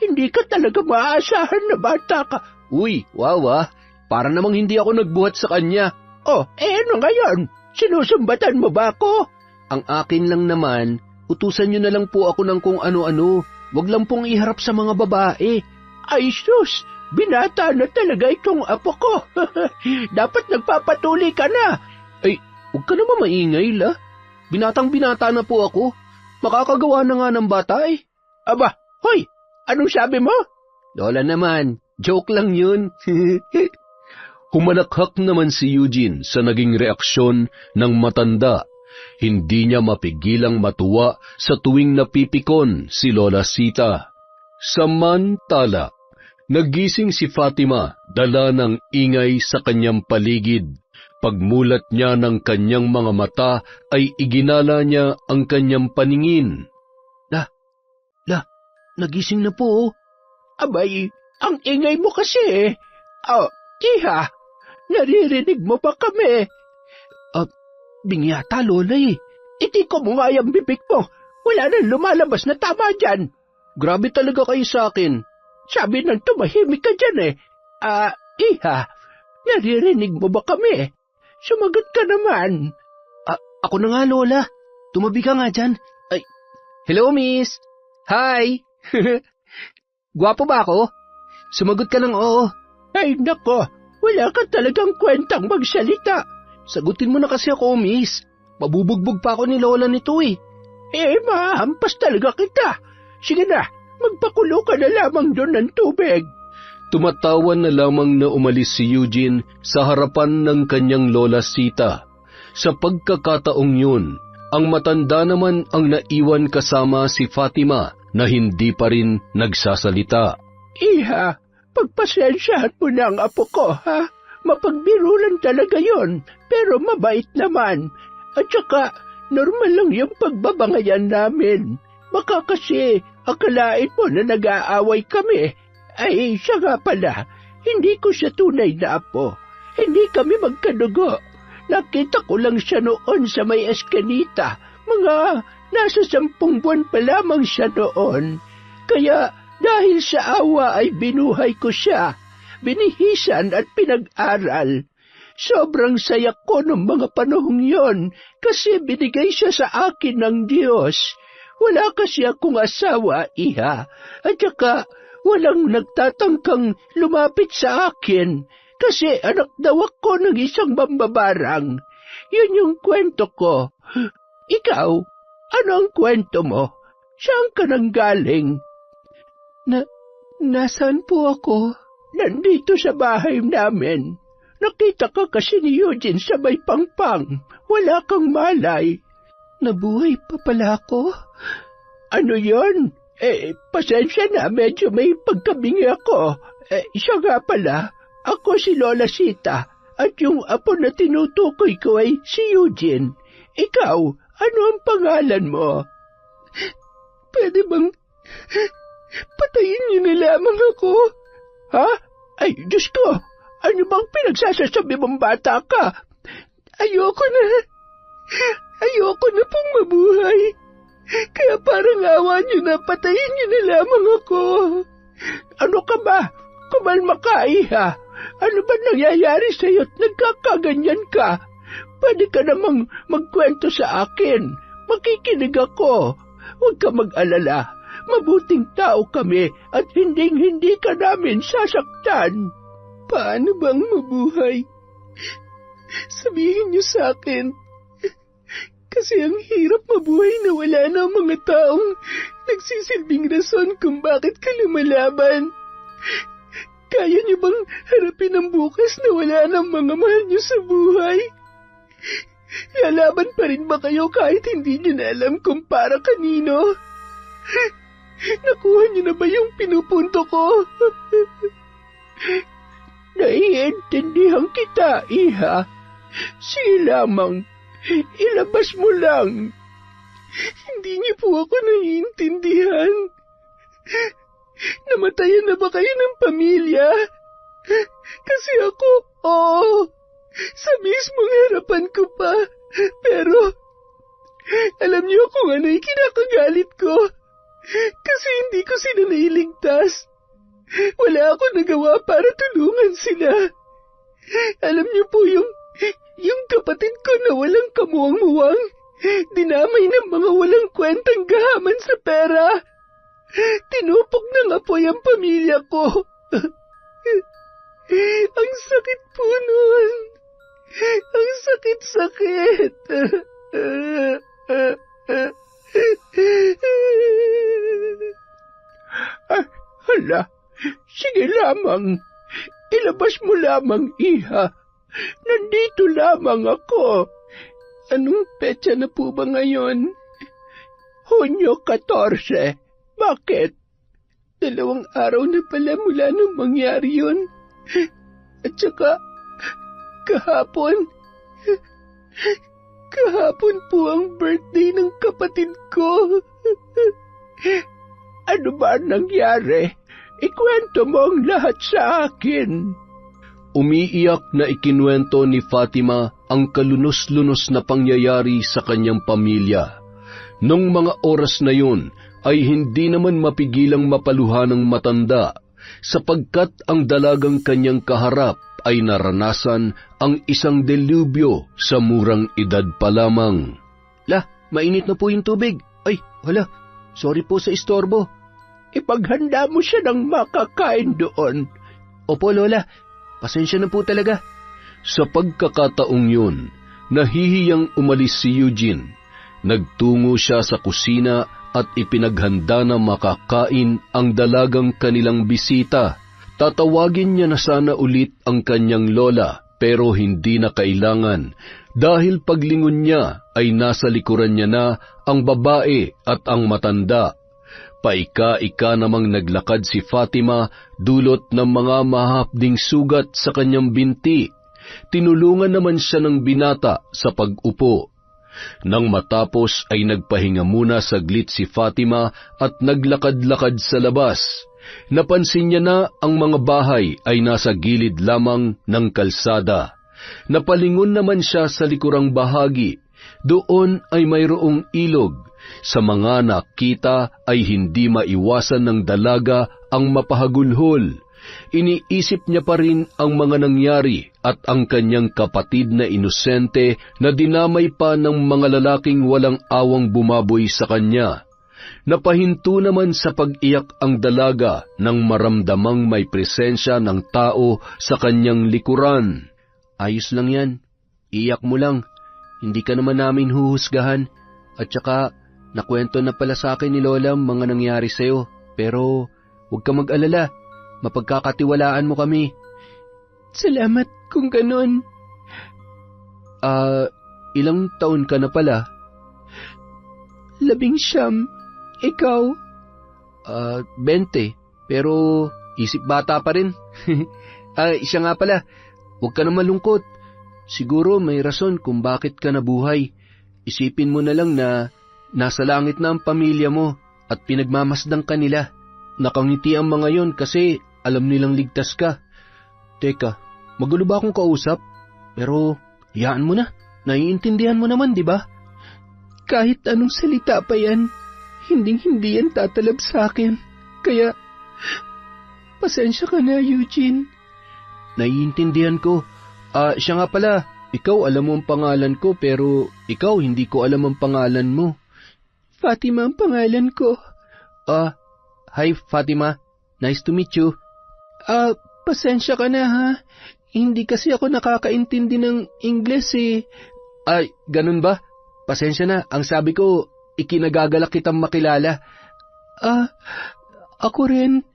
Hindi ka talaga maaasahan na bata ka. Uy, wawa. Para namang hindi ako nagbuhat sa kanya. Oh, ano ngayon? Sinusumbatan mo ba ako? Ang akin lang naman, utusan niyo na lang po ako ng kung ano-ano. Wag lang pong iharap sa mga babae. Ay sus, binata na talaga itong apo ko. Dapat nagpapatuli ka na. Ay, huwag ka naman maingay, la. Binatang-binata na po ako. Makakagawa na nga ng bata eh. Aba, hoy, anong sabi mo? Lola naman, joke lang yun. Humalakhak naman si Eugene sa naging reaksyon ng matanda. Hindi niya mapigilang matuwa sa tuwing napipikon si Lola Sita. Samantala, nagising si Fatima dala ng ingay sa kanyang paligid. Pagmulat niya ng kanyang mga mata ay iginala niya ang kanyang paningin. Nagising na po. Abay, ang ingay mo kasi. Oh, Iha, naririnig mo ba kami? Bingyata, Lola eh. Itiko mo nga yung bibig mo. Wala nang lumalabas na tama dyan. Grabe talaga kayo sa akin. Sabi nang tumahimik ka dyan eh. Iha, naririnig mo ba kami? Sumagot ka naman. Ako na nga, Lola. Tumabi ka nga dyan. Ay, hello, miss. Hi. Gwapo ba ako? Sumagot ka ng oo. Ay, nako. Wala ka talagang kwentang magsalita. Sagutin mo na kasi ako, miss. Mabubugbog pa ako ni Lola nito eh. Mahampas talaga kita. Sige na, magpakulo ka na lamang doon ng tubig. Tumatawan na lamang na umalis si Eugene sa harapan ng kanyang Lola Sita. Sa pagkakataong yun, ang matanda naman ang naiwan kasama si Fatima na hindi pa rin nagsasalita. Iha, pagpasensyahan mo na ang apo ko, ha? Mapagbiro lang talaga yon, pero mabait naman. At saka, normal lang yung pagbabangayan namin. Baka kasi, akalain mo na nag-aaway kami. Ay, siya nga pala, hindi ko siya tunay na apo. Hindi kami magkadugo. Nakita ko lang siya noon sa may eskanita. Mga nasa 10 buwan pa lamang siya noon. Kaya dahil sa awa ay binuhay ko siya. Binihisan at pinag-aral. Sobrang saya ko ng mga panahong yon kasi binigay siya sa akin ng Diyos. Wala kasi akong asawa, iha, at saka walang nagtatangkang lumapit sa akin kasi anak daw ako ng isang mambabarang. Yun yung kwento ko. Ikaw, ano ang kwento mo? Saan ka nang galing? Nasaan po ako? Nandito sa bahay namin. Nakita ka kasi ni Eugene sa may pangpang. Wala kang malay. Nabuhay pa pala ako? Ano yon? Pasensya na, medyo may pagkabingi ako. Siya nga pala, ako si Lola Sita, at yung apo na tinutukoy ko ay si Eugene. Ikaw, ano ang pangalan mo? Pwede bang patayin niyo na lamang ako? Ha? Ay, Diyos ko! Ano bang pinagsasasabi mong bata ka? Ayoko na pong mabuhay. Kaya parang awa niyo na, patayin niyo na lamang ako. Ano ka ba? Kumalma ka, iha. Ano ba nangyayari sa'yo at nagkakaganyan ka? Pwede ka namang magkwento sa akin. Makikinig ako. Huwag ka mag-alala. Mabuting tao kami at hindi ka namin sasaktan. Paano bang mabuhay? Sabihin niyo sa akin. Kasi ang hirap mabuhay na wala na ang mga taong nagsisilbing rason kung bakit ka lumalaban. Kaya niyo bang harapin ang bukas na wala ng mga mahal niyo sa buhay? Lalaban pa rin ba kayo kahit hindi niyo na alam kung para kanino? Nakuha niyo na ba yung pinupunto ko? Naiintindihan kita, iha. Sige lamang. Ilabas mo lang. Hindi niyo po ako naiintindihan. Namatayan na ba kayo ng pamilya? Kasi ako, sa mismong harapan ko pa. Pero, alam niyo kung ano yung kinakagalit ko. Kasi hindi ko sila nailigtas. Wala ako nagawa para tulungan sila. Alam niyo po yung kapatid ko na walang kamuwang-muwang, dinamay ng mga walang kwentang gahaman sa pera. Tinupok ng apoy ang pamilya ko. Ang sakit po nun. Ang sakit-sakit. Hala, sige lamang. Ilabas mo lamang, iha. Nandito lamang ako. Anong petsa na po ba ngayon? Hunyo 14. Bakit? 2 araw na pala mula nung mangyari yun. At saka, kahapon po ang birthday ng kapatid ko. Ano ba nangyari? Ikwento mo ang lahat sa akin. Umiiyak na ikinuwento ni Fatima ang kalunos-lunos na pangyayari sa kanyang pamilya. Nung mga oras na yun ay hindi naman mapigilang mapaluha ng matanda sapagkat ang dalagang kanyang kaharap ay naranasan ang isang delubyo sa murang edad pa lamang. Mainit na po yung tubig. Ay, wala. Sorry po sa istorbo. Ipaghanda mo siya ng makakain doon. Opo, Lola. Pasensya na po talaga. Sa pagkakataong yun, nahihiyang umalis si Eugene. Nagtungo siya sa kusina at ipinaghanda na makakain ang dalagang kanilang bisita. Tatawagin niya na sana ulit ang kanyang lola pero hindi na kailangan dahil paglingon niya ay nasa likuran niya na ang babae at ang matanda. Paika-ika namang naglakad si Fatima dulot ng mga mahapding sugat sa kanyang binti. Tinulungan naman siya ng binata sa pag-upo. Nang matapos ay nagpahinga muna saglit si Fatima at naglakad-lakad sa labas. Napansin niya na ang mga bahay ay nasa gilid lamang ng kalsada. Napalingon naman siya sa likurang bahagi. Doon ay mayroong ilog. Sa mga nakita ay hindi maiwasan ng dalaga ang mapahagulhol. Iniisip niya pa rin ang mga nangyari at ang kanyang kapatid na inosente na dinamay pa ng mga lalaking walang awang bumaboy sa kanya. Napahinto naman sa pag-iyak ang dalaga nang maramdamang may presensya ng tao sa kanyang likuran. Ayos lang yan. Iyak mo lang. Hindi ka naman namin huhusgahan. At saka, nakwento na pala sa akin ni Lola ang mga nangyari sa'yo. Pero, huwag ka mag-alala. Mapagkakatiwalaan mo kami. Salamat kung ganon. Ilang taon ka na pala? 19. Ikaw? 20. Pero isip bata pa rin. Siya nga pala, huwag ka na malungkot. Siguro may rason kung bakit ka nabuhay. Isipin mo na lang na nasa langit na ang pamilya mo at pinagmamasdang ka nila. Nakangiti ang mga yon kasi alam nilang ligtas ka. Teka, magulo ba akong kausap? Pero, hayaan mo na. Naiintindihan mo naman, di ba? Kahit anong salita pa yan, hinding-hindi yan tatalab sa akin. Kaya, pasensya ka na, Eugene. Naiintindihan ko. Siya nga pala, ikaw alam mo ang pangalan ko pero ikaw hindi ko alam ang pangalan mo. Fatima ang pangalan ko. Hi Fatima. Nice to meet you. Pasensya ka na ha. Hindi kasi ako nakakaintindi ng Ingles eh. Ay, ganun ba? Pasensya na. Ang sabi ko, ikinagagalak kitang makilala. Ako rin.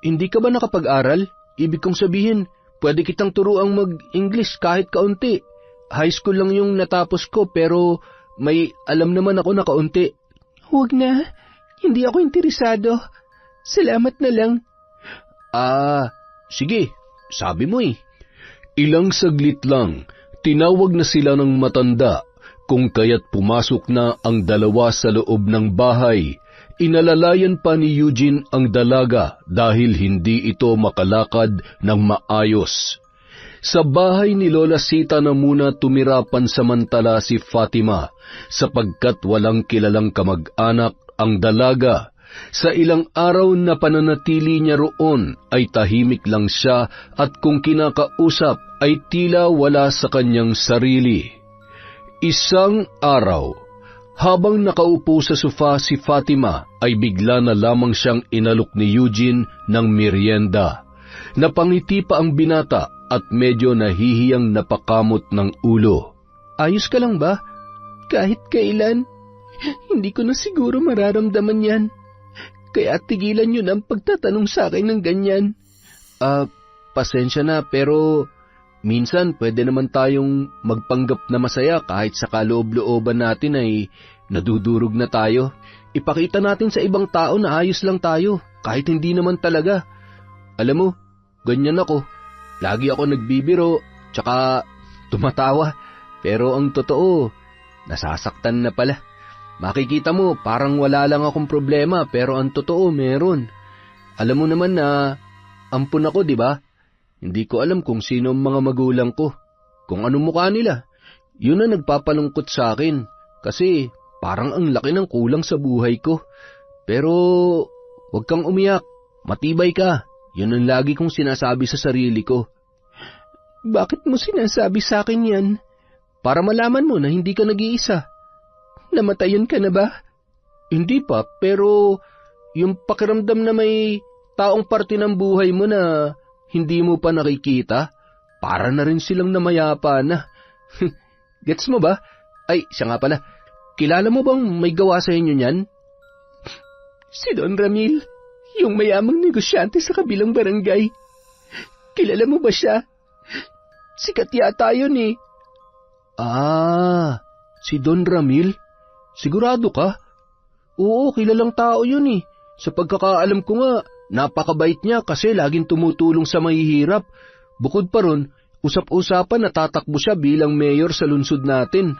Hindi ka ba nakapag-aral? Ibig kong sabihin, pwede kitang turuang mag-English kahit kaunti. High school lang yung natapos ko pero may alam naman ako na kaunti. Huwag na. Hindi ako interesado. Salamat na lang. Sige. Sabi mo eh. Ilang saglit lang, tinawag na sila ng matanda, kung kaya't pumasok na ang dalawa sa loob ng bahay. Inalalayan pa ni Eugene ang dalaga dahil hindi ito makalakad ng maayos. Sa bahay ni Lola Sita na muna tumira pansamantala si Fatima sapagkat walang kilalang kamag-anak ang dalaga. Sa ilang araw na pananatili niya roon ay tahimik lang siya at kung kinakausap ay tila wala sa kanyang sarili. Isang araw, habang nakaupo sa sofa si Fatima ay bigla na lamang siyang inalok ni Eugene ng merienda. Napangiti pa ang binata at medyo nahihiyang napakamot ng ulo. Ayos ka lang ba? Kahit kailan, hindi ko na siguro mararamdaman yan. Kaya tigilan nyo na ang pagtatanong sa akin ng ganyan. Pasensya na pero minsan pwede naman tayong magpanggap na masaya kahit sa kaloob-looban natin ay nadudurog na tayo. Ipakita natin sa ibang tao na ayos lang tayo kahit hindi naman talaga. Alam mo, ganyan ako. Lagi ako nagbibiro tsaka tumatawa. Pero ang totoo, nasasaktan na pala. Makikita mo, parang wala lang akong problema, pero ang totoo, meron. Alam mo naman na, ampun ako, di ba? Hindi ko alam kung sino ang mga magulang ko. Kung anong mukha nila. Yun ang nagpapalungkot sa akin. Kasi, parang ang laki ng kulang sa buhay ko. Pero, huwag kang umiyak. Matibay ka. Yun ang lagi kong sinasabi sa sarili ko. Bakit mo sinasabi sa akin yan? Para malaman mo na hindi ka nag-iisa. Namatayan ka na ba? Hindi pa, pero yung pakiramdam na may taong parte ng buhay mo na hindi mo pa nakikita, para na rin silang namayapa na. Gets mo ba? Ay, siya nga pala, kilala mo bang may gawa sa inyo niyan? Si Don Ramil, yung mayamang negosyante sa kabilang barangay. Kilala mo ba siya? Sikat yata yun eh. Si Don Ramil? Sigurado ka? Oo, kilalang tao yun eh. Sa pagkakaalam ko nga, napakabait niya kasi laging tumutulong sa mahihirap. Bukod pa ron, usap-usapan na tatakbo siya bilang mayor sa lungsod natin.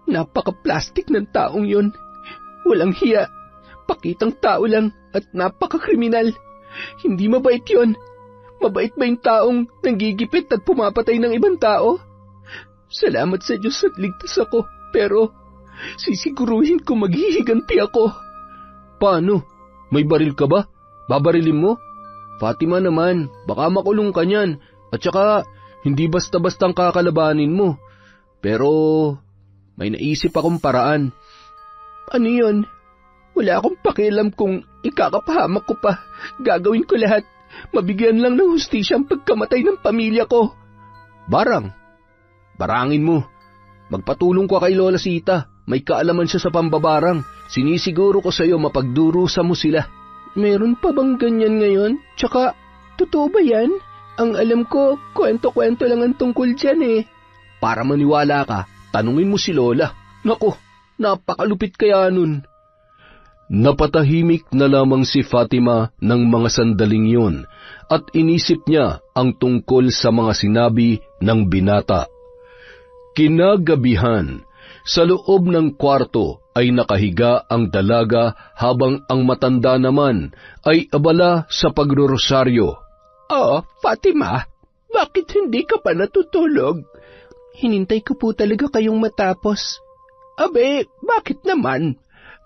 Napaka-plastic ng taong yon. Walang hiya. Pakitang tao lang at napaka-kriminal. Hindi mabait yon. Mabait ba yung taong nanggigipit at pumapatay ng ibang tao? Salamat sa Diyos at ligtas ako, pero sisiguruhin ko maghihiganti ako. Paano? May baril ka ba? Babarilin mo? Fatima naman, baka makulong ka niyan. At saka, hindi basta-bastang kakalabanin mo. Pero, may naisip akong paraan. Ano yun? Wala akong pakialam kung ikakapahamak ko pa. Gagawin ko lahat. Mabigyan lang ng hustisya ang pagkamatay ng pamilya ko. Barangin mo. Magpatulong ka kay Lola Sita. May kaalaman siya sa pambabarang. Sinisiguro ko sa'yo mapagdurusa mo sila. Meron pa bang ganyan ngayon? Tsaka, totoo ba yan? Ang alam ko, kwento-kwento lang ang tungkol dyan eh. Para maniwala ka, tanungin mo si Lola. Naku, napakalupit kaya nun. Napatahimik na lamang si Fatima ng mga sandaling yun at inisip niya ang tungkol sa mga sinabi ng binata. Kinagabihan, sa loob ng kwarto ay nakahiga ang dalaga habang ang matanda naman ay abala sa pagrorosaryo. Oh, Fatima, bakit hindi ka pa natutulog? Hinintay ko po talaga kayong matapos. Abe, bakit naman?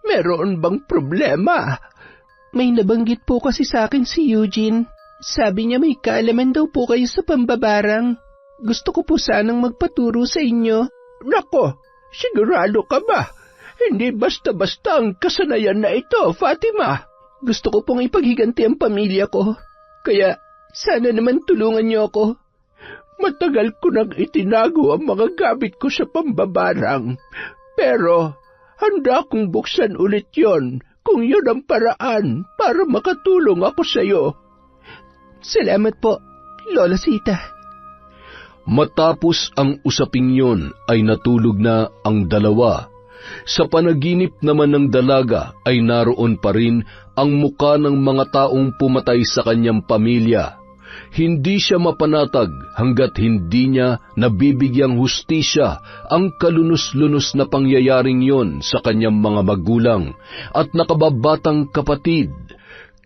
Meron bang problema? May nabanggit po kasi sa akin si Eugene. Sabi niya may kaalaman daw po kayo sa pambabarang. Gusto ko po sanang magpaturo sa inyo. Nako, sigurado ka ba? Hindi basta-basta ang kasanayan na ito, Fatima. Gusto ko pong ipaghiganti ang pamilya ko. Kaya sana naman tulungan niyo ako. Matagal ko nang itinago ang mga gamit ko sa pambabarang. Pero handa kong buksan ulit yon kung yun ang paraan para makatulong ako sa iyo. Salamat po, Lola Sita. Matapos ang usaping yon ay natulog na ang dalawa. Sa panaginip naman ng dalaga ay naroon pa rin ang muka ng mga taong pumatay sa kanyang pamilya. Hindi siya mapanatag hanggat hindi niya nabibigyang hustisya ang kalunos-lunos na pangyayaring yon sa kanyang mga magulang at nakababatang kapatid.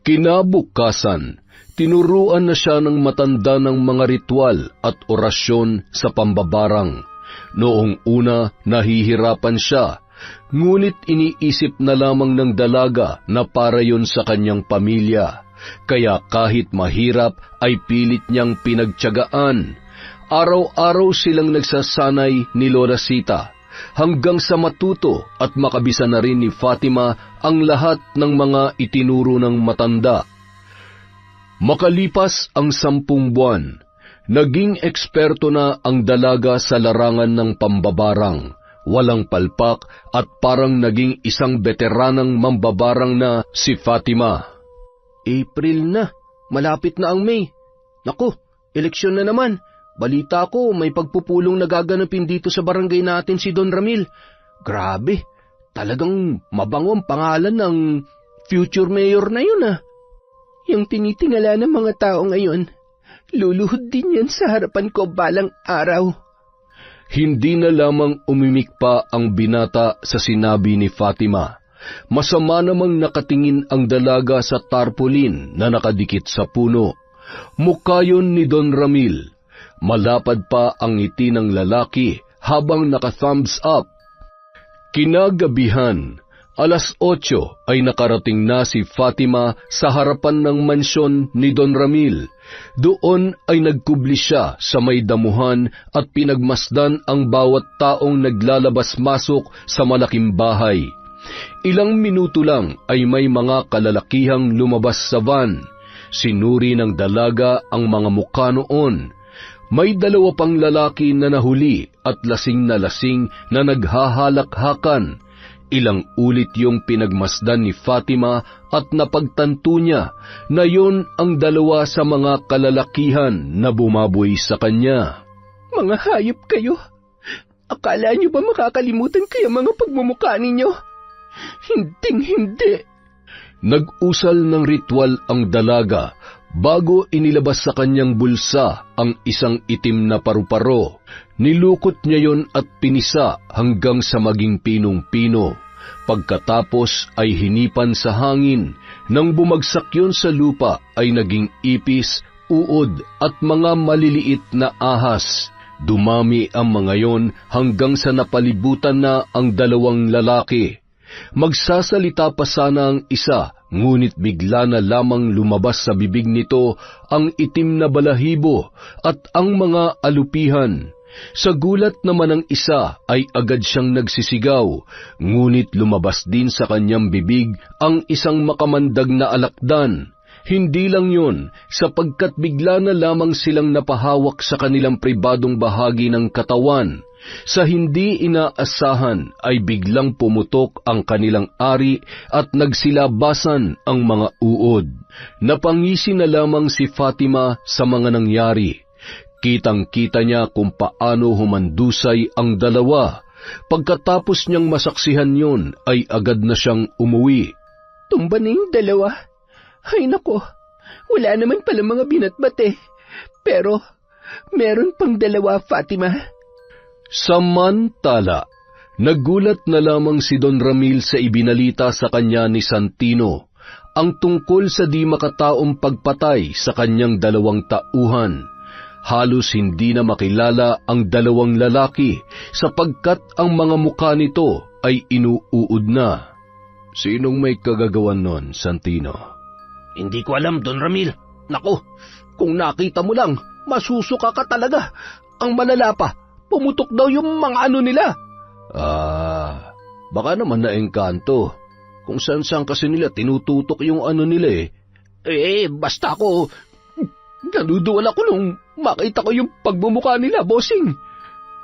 Kinabukasan, tinuruan na siya ng matanda ng mga ritual at orasyon sa pambabarang. Noong una, nahihirapan siya, ngunit iniisip na lamang ng dalaga na para yon sa kanyang pamilya. Kaya kahit mahirap ay pilit niyang pinagtiyagaan. Araw-araw silang nagsasanay ni Lola Sita hanggang sa matuto at makabisa na rin ni Fatima ang lahat ng mga itinuro ng matanda. Makalipas ang 10 buwan, naging eksperto na ang dalaga sa larangan ng pambabarang. Walang palpak at parang naging isang veteranang mambabarang na si Fatima. April na. Malapit na ang May. Naku, eleksyon na naman. Balita ko, may pagpupulong na gaganapin dito sa barangay natin si Don Ramil. Grabe, talagang mabango ang pangalan ng future mayor na yun ah. Yung tinitingala ng mga tao ngayon, luluhod din yan sa harapan ko balang araw. Hindi na lamang umimik pa ang binata sa sinabi ni Fatima. Masama namang nakatingin ang dalaga sa tarpaulin na nakadikit sa puno. Mukha yun ni Don Ramil. Malapad pa ang ngiti ng lalaki habang naka-thumbs up. Kinagabihan, 8:00 ay nakarating na si Fatima sa harapan ng mansyon ni Don Ramil. Doon ay nagkubli siya sa may damuhan at pinagmasdan ang bawat taong naglalabas-masok sa malaking bahay. Ilang minuto lang ay may mga kalalakihang lumabas sa van. Sinuri ng dalaga ang mga mukha noon. May 2 pang lalaki na nahuli at lasing na naghahalakhakan. Ilang ulit yung pinagmasdan ni Fatima at napagtanto niya na yon ang 2 sa mga kalalakihan na bumaboy sa kanya. Mga hayop kayo! Akala niyo ba makakalimutan kayo mga pagmumukha ninyo? Hinding-hindi. Nag-usal ng ritual ang dalaga bago inilabas sa kanyang bulsa ang isang itim na paru-paro. Nilukot niya yon at pinisa hanggang sa maging pinong-pino. Pagkatapos ay hinipan sa hangin. Nang bumagsak yon sa lupa ay naging ipis, uod at mga maliliit na ahas. Dumami ang mga yon hanggang sa napalibutan na ang dalawang lalaki. Magsasalita pa sana ang isa, ngunit bigla na lamang lumabas sa bibig nito ang itim na balahibo at ang mga alupihan. Sa gulat naman ng isa ay agad siyang nagsisigaw, ngunit lumabas din sa kanyang bibig ang isang makamandag na alakdan. Hindi lang yun, sapagkat bigla na lamang silang napahawak sa kanilang pribadong bahagi ng katawan. Sa hindi inaasahan ay biglang pumutok ang kanilang ari at nagsilabasan ang mga uod. Napangisi na lamang si Fatima sa mga nangyari. Kitang-kita niya kung paano humandusay ang dalawa. Pagkatapos niyang masaksihan yon ay agad na siyang umuwi. Tumba na yung dalawa. Ay nako, wala naman pala mga binatbat. Pero meron pang dalawa, Fatima. Samantala, nagulat na lamang si Don Ramil sa ibinalita sa kanya ni Santino, ang tungkol sa di makataong pagpatay sa kanyang 2 tauhan. Halos hindi na makilala ang 2 lalaki sapagkat ang mga mukha nito ay inuuod na. Sinong may kagagawan nun, Santino? Hindi ko alam, Don Ramil. Naku, kung nakita mo lang, masusuka ka talaga. Ang malala pa, pumutok daw yung mga ano nila. Baka naman naengkanto. Kung saan-saan kasi nila tinututok yung ano nila Basta ako, naduduwal ako nung makita ko yung pagmumukha nila, bossing.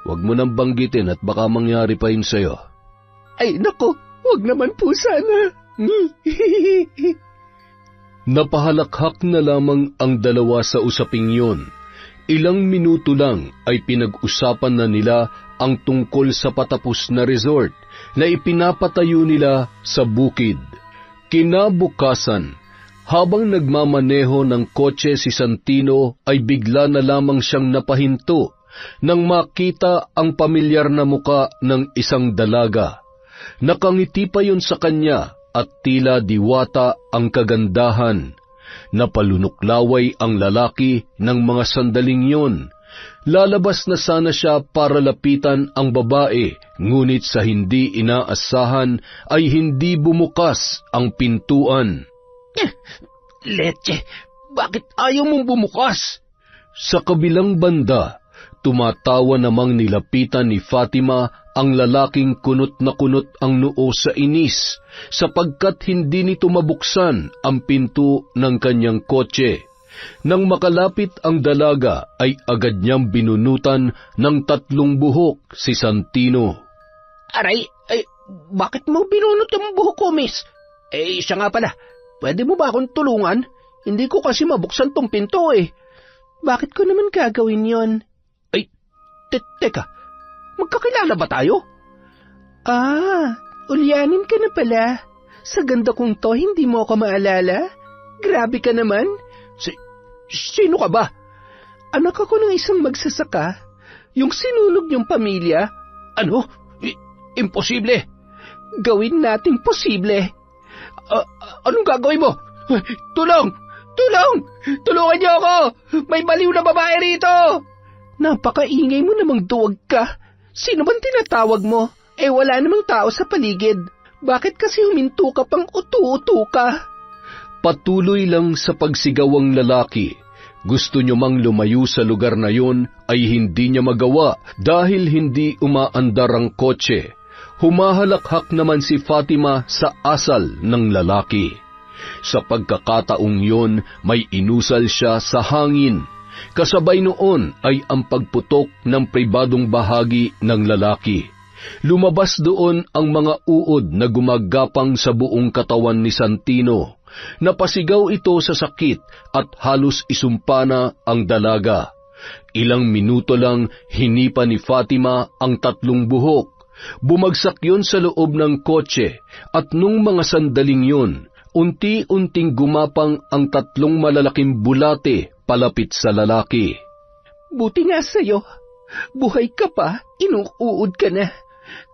Huwag mo nang banggitin at baka mangyari pa yun sa'yo. Ay nako, huwag naman po sana. Napahalakhak na lamang ang dalawa sa usaping yun. Ilang minuto lang ay pinag-usapan na nila ang tungkol sa patapos na resort na ipinapatayo nila sa bukid. Kinabukasan, habang nagmamaneho ng kotse si Santino ay bigla na lamang siyang napahinto nang makita ang pamilyar na muka ng isang dalaga. Nakangiti pa yun sa kanya at tila diwata ang kagandahan. Napalunuklaway ang lalaki ng mga sandaling yun. Lalabas na sana siya para lapitan ang babae, ngunit sa hindi inaasahan ay hindi bumukas ang pintuan. Leche, bakit ayaw mong bumukas? Sa kabilang banda, tumatawa namang nilapitan ni Fatima ang lalaking kunot na kunot ang noo sa inis sapagkat hindi nito mabuksan ang pinto ng kanyang kotse. Nang makalapit ang dalaga ay agad niyang binunutan ng 3 buhok si Santino. Aray, bakit mo binunot ang buhok ko, miss? Siya nga pala, pwede mo ba akong tulungan? Hindi ko kasi mabuksan tong pinto Bakit ko naman gagawin yon? Teka, magkakilala ba tayo? Ulyanin ka na pala. Sa ganda kong to, hindi mo ako maalala? Grabe ka naman. Sino ka ba? Anak ako ng isang magsasaka. Yung sinunog niyong pamilya. Ano? Imposible. Gawin nating posible. Anong gagawin mo? Tulong! Tulungan niyo ako! May baliw na babae rito! Napakaingay mo namang duwag ka. Sino bang tinatawag mo? Wala namang tao sa paligid. Bakit kasi huminto ka pang utu-utu ka? Patuloy lang sa pagsigaw ang lalaki. Gusto niyo mang lumayo sa lugar na yon ay hindi niya magawa dahil hindi umaandar ang kotse. Humahalakhak naman si Fatima sa asal ng lalaki. Sa pagkakataong yon may inusal siya sa hangin. Kasabay noon ay ang pagputok ng pribadong bahagi ng lalaki. Lumabas doon ang mga uod na gumagapang sa buong katawan ni Santino. Napasigaw ito sa sakit at halos isumpa na ang dalaga. Ilang minuto lang hinipa ni Fatima ang 3 buhok. Bumagsak yon sa loob ng kotse at nung mga sandaling yon, unti-unting gumapang ang 3 malalaking bulate palapit sa lalaki. Buti nga sa'yo. buhay ka pa, inuuod ka na.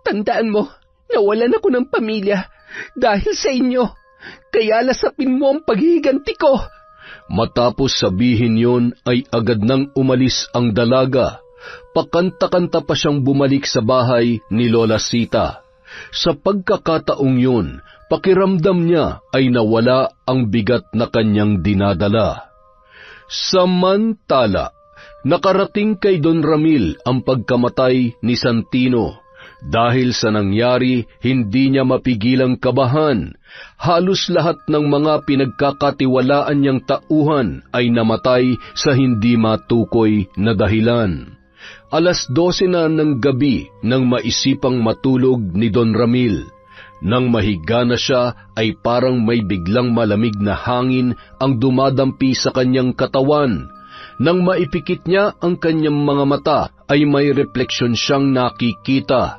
Tandaan mo, nawalan ako ng pamilya dahil sa inyo. Kaya lasapin mo ang paghihiganti ko. Matapos sabihin yon ay agad nang umalis ang dalaga. Pakanta-kanta pa siyang bumalik sa bahay ni Lola Sita. Sa pagkakataong yun, pakiramdam niya ay nawala ang bigat na kanyang dinadala. Samantala, nakarating kay Don Ramil ang pagkamatay ni Santino. Dahil sa nangyari, hindi niya mapigilang kabahan. Halos lahat ng mga pinagkakatiwalaan niyang tauhan ay namatay sa hindi matukoy na dahilan. 12:00 na ng gabi nang maisipang matulog ni Don Ramil. Nang mahiga na siya ay parang may biglang malamig na hangin ang dumadampi sa kanyang katawan. Nang maipikit niya ang kanyang mga mata ay may refleksyon siyang nakikita.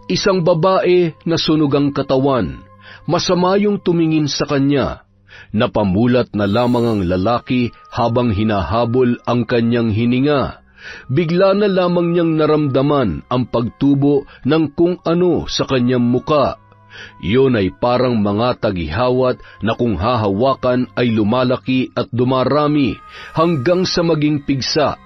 Isang babae na sunog ang katawan. Masama yung tumingin sa kanya. Napamulat na lamang ang lalaki habang hinahabol ang kanyang hininga. Bigla na lamang niyang naramdaman ang pagtubo ng kung ano sa kanyang muka. Yun ay parang mga tagihawat na kung hahawakan ay lumalaki at dumarami hanggang sa maging pigsa.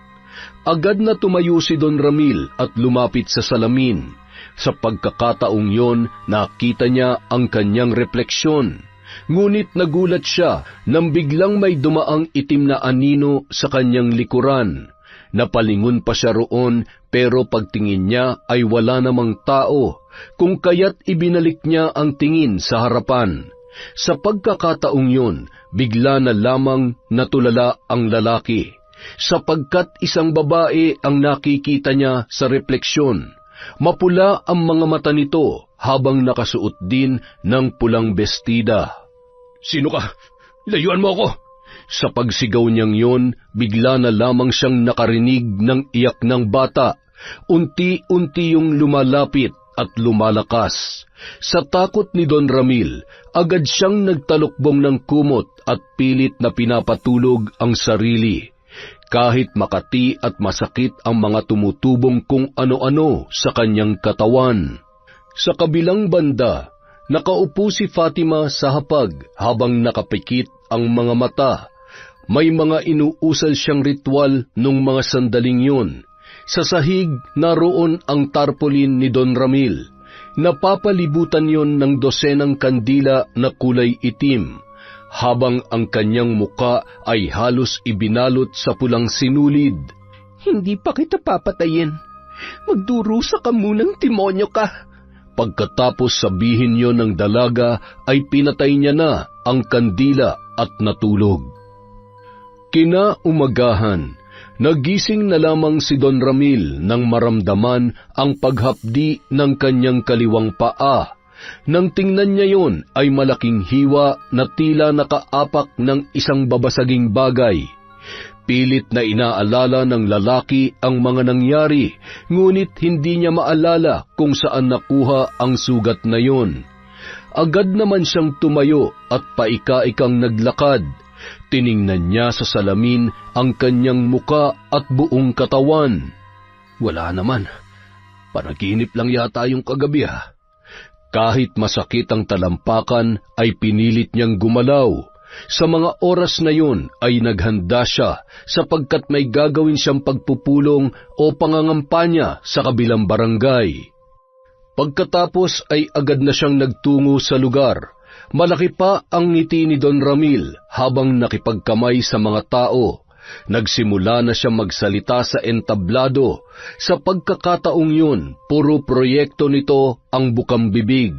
Agad na tumayo si Don Ramil at lumapit sa salamin. Sa pagkakataong yon, nakita niya ang kanyang refleksyon. Ngunit nagulat siya nang biglang may dumaang itim na anino sa kanyang likuran. Napalingon pa siya roon pero pagtingin niya ay wala namang tao, kung kaya't ibinalik niya ang tingin sa harapan. Sa pagkakataong yon, bigla na lamang natulala ang lalaki, sapagkat isang babae ang nakikita niya sa refleksyon. Mapula ang mga mata nito habang nakasuot din ng pulang bestida. Sino ka? Layuan mo ako! Sa pagsigaw niyang yon, bigla na lamang siyang nakarinig ng iyak ng bata. Unti-unti yung lumalapit at lumalakas. Sa takot ni Don Ramil, agad siyang nagtalukbong ng kumot at pilit na pinapatulog ang sarili. Kahit makati at masakit ang mga tumutubong kung ano-ano sa kanyang katawan. Sa kabilang banda, nakaupo si Fatima sa hapag habang nakapikit ang mga mata. May mga inuusal siyang ritual nung mga sandaling yun. Sa sahig, naroon ang tarpaulin ni Don Ramil. Napapalibutan yon ng dosenang kandila na kulay itim, habang ang kanyang muka ay halos ibinalot sa pulang sinulid. Hindi pa kita papatayin. Magdurusa ka munang demonyo ka. Pagkatapos sabihin yon ng dalaga ay pinatay niya na ang kandila at natulog. Kinaumagahan, nagising na lamang si Don Ramil nang maramdaman ang paghapdi ng kanyang kaliwang paa. Nang tingnan niya yon ay malaking hiwa na tila nakaapak ng isang babasaging bagay. Pilit na inaalala ng lalaki ang mga nangyari, ngunit hindi niya maalala kung saan nakuha ang sugat na yon. Agad naman siyang tumayo at paika-ikang naglakad. Tiningnan niya sa salamin ang kanyang muka at buong katawan. Wala naman. Panaginip lang yata yung kagabi ha. Kahit masakit ang talampakan ay pinilit niyang gumalaw. Sa mga oras na yun ay naghanda siya sapagkat may gagawin siyang pagpupulong o pangangampanya sa kabilang barangay. Pagkatapos ay agad na siyang nagtungo sa lugar. Malaki pa ang ngiti ni Don Ramil habang nakipagkamay sa mga tao. Nagsimula na siya magsalita sa entablado. Sa pagkakataong yun, puro proyekto nito ang bukang bibig.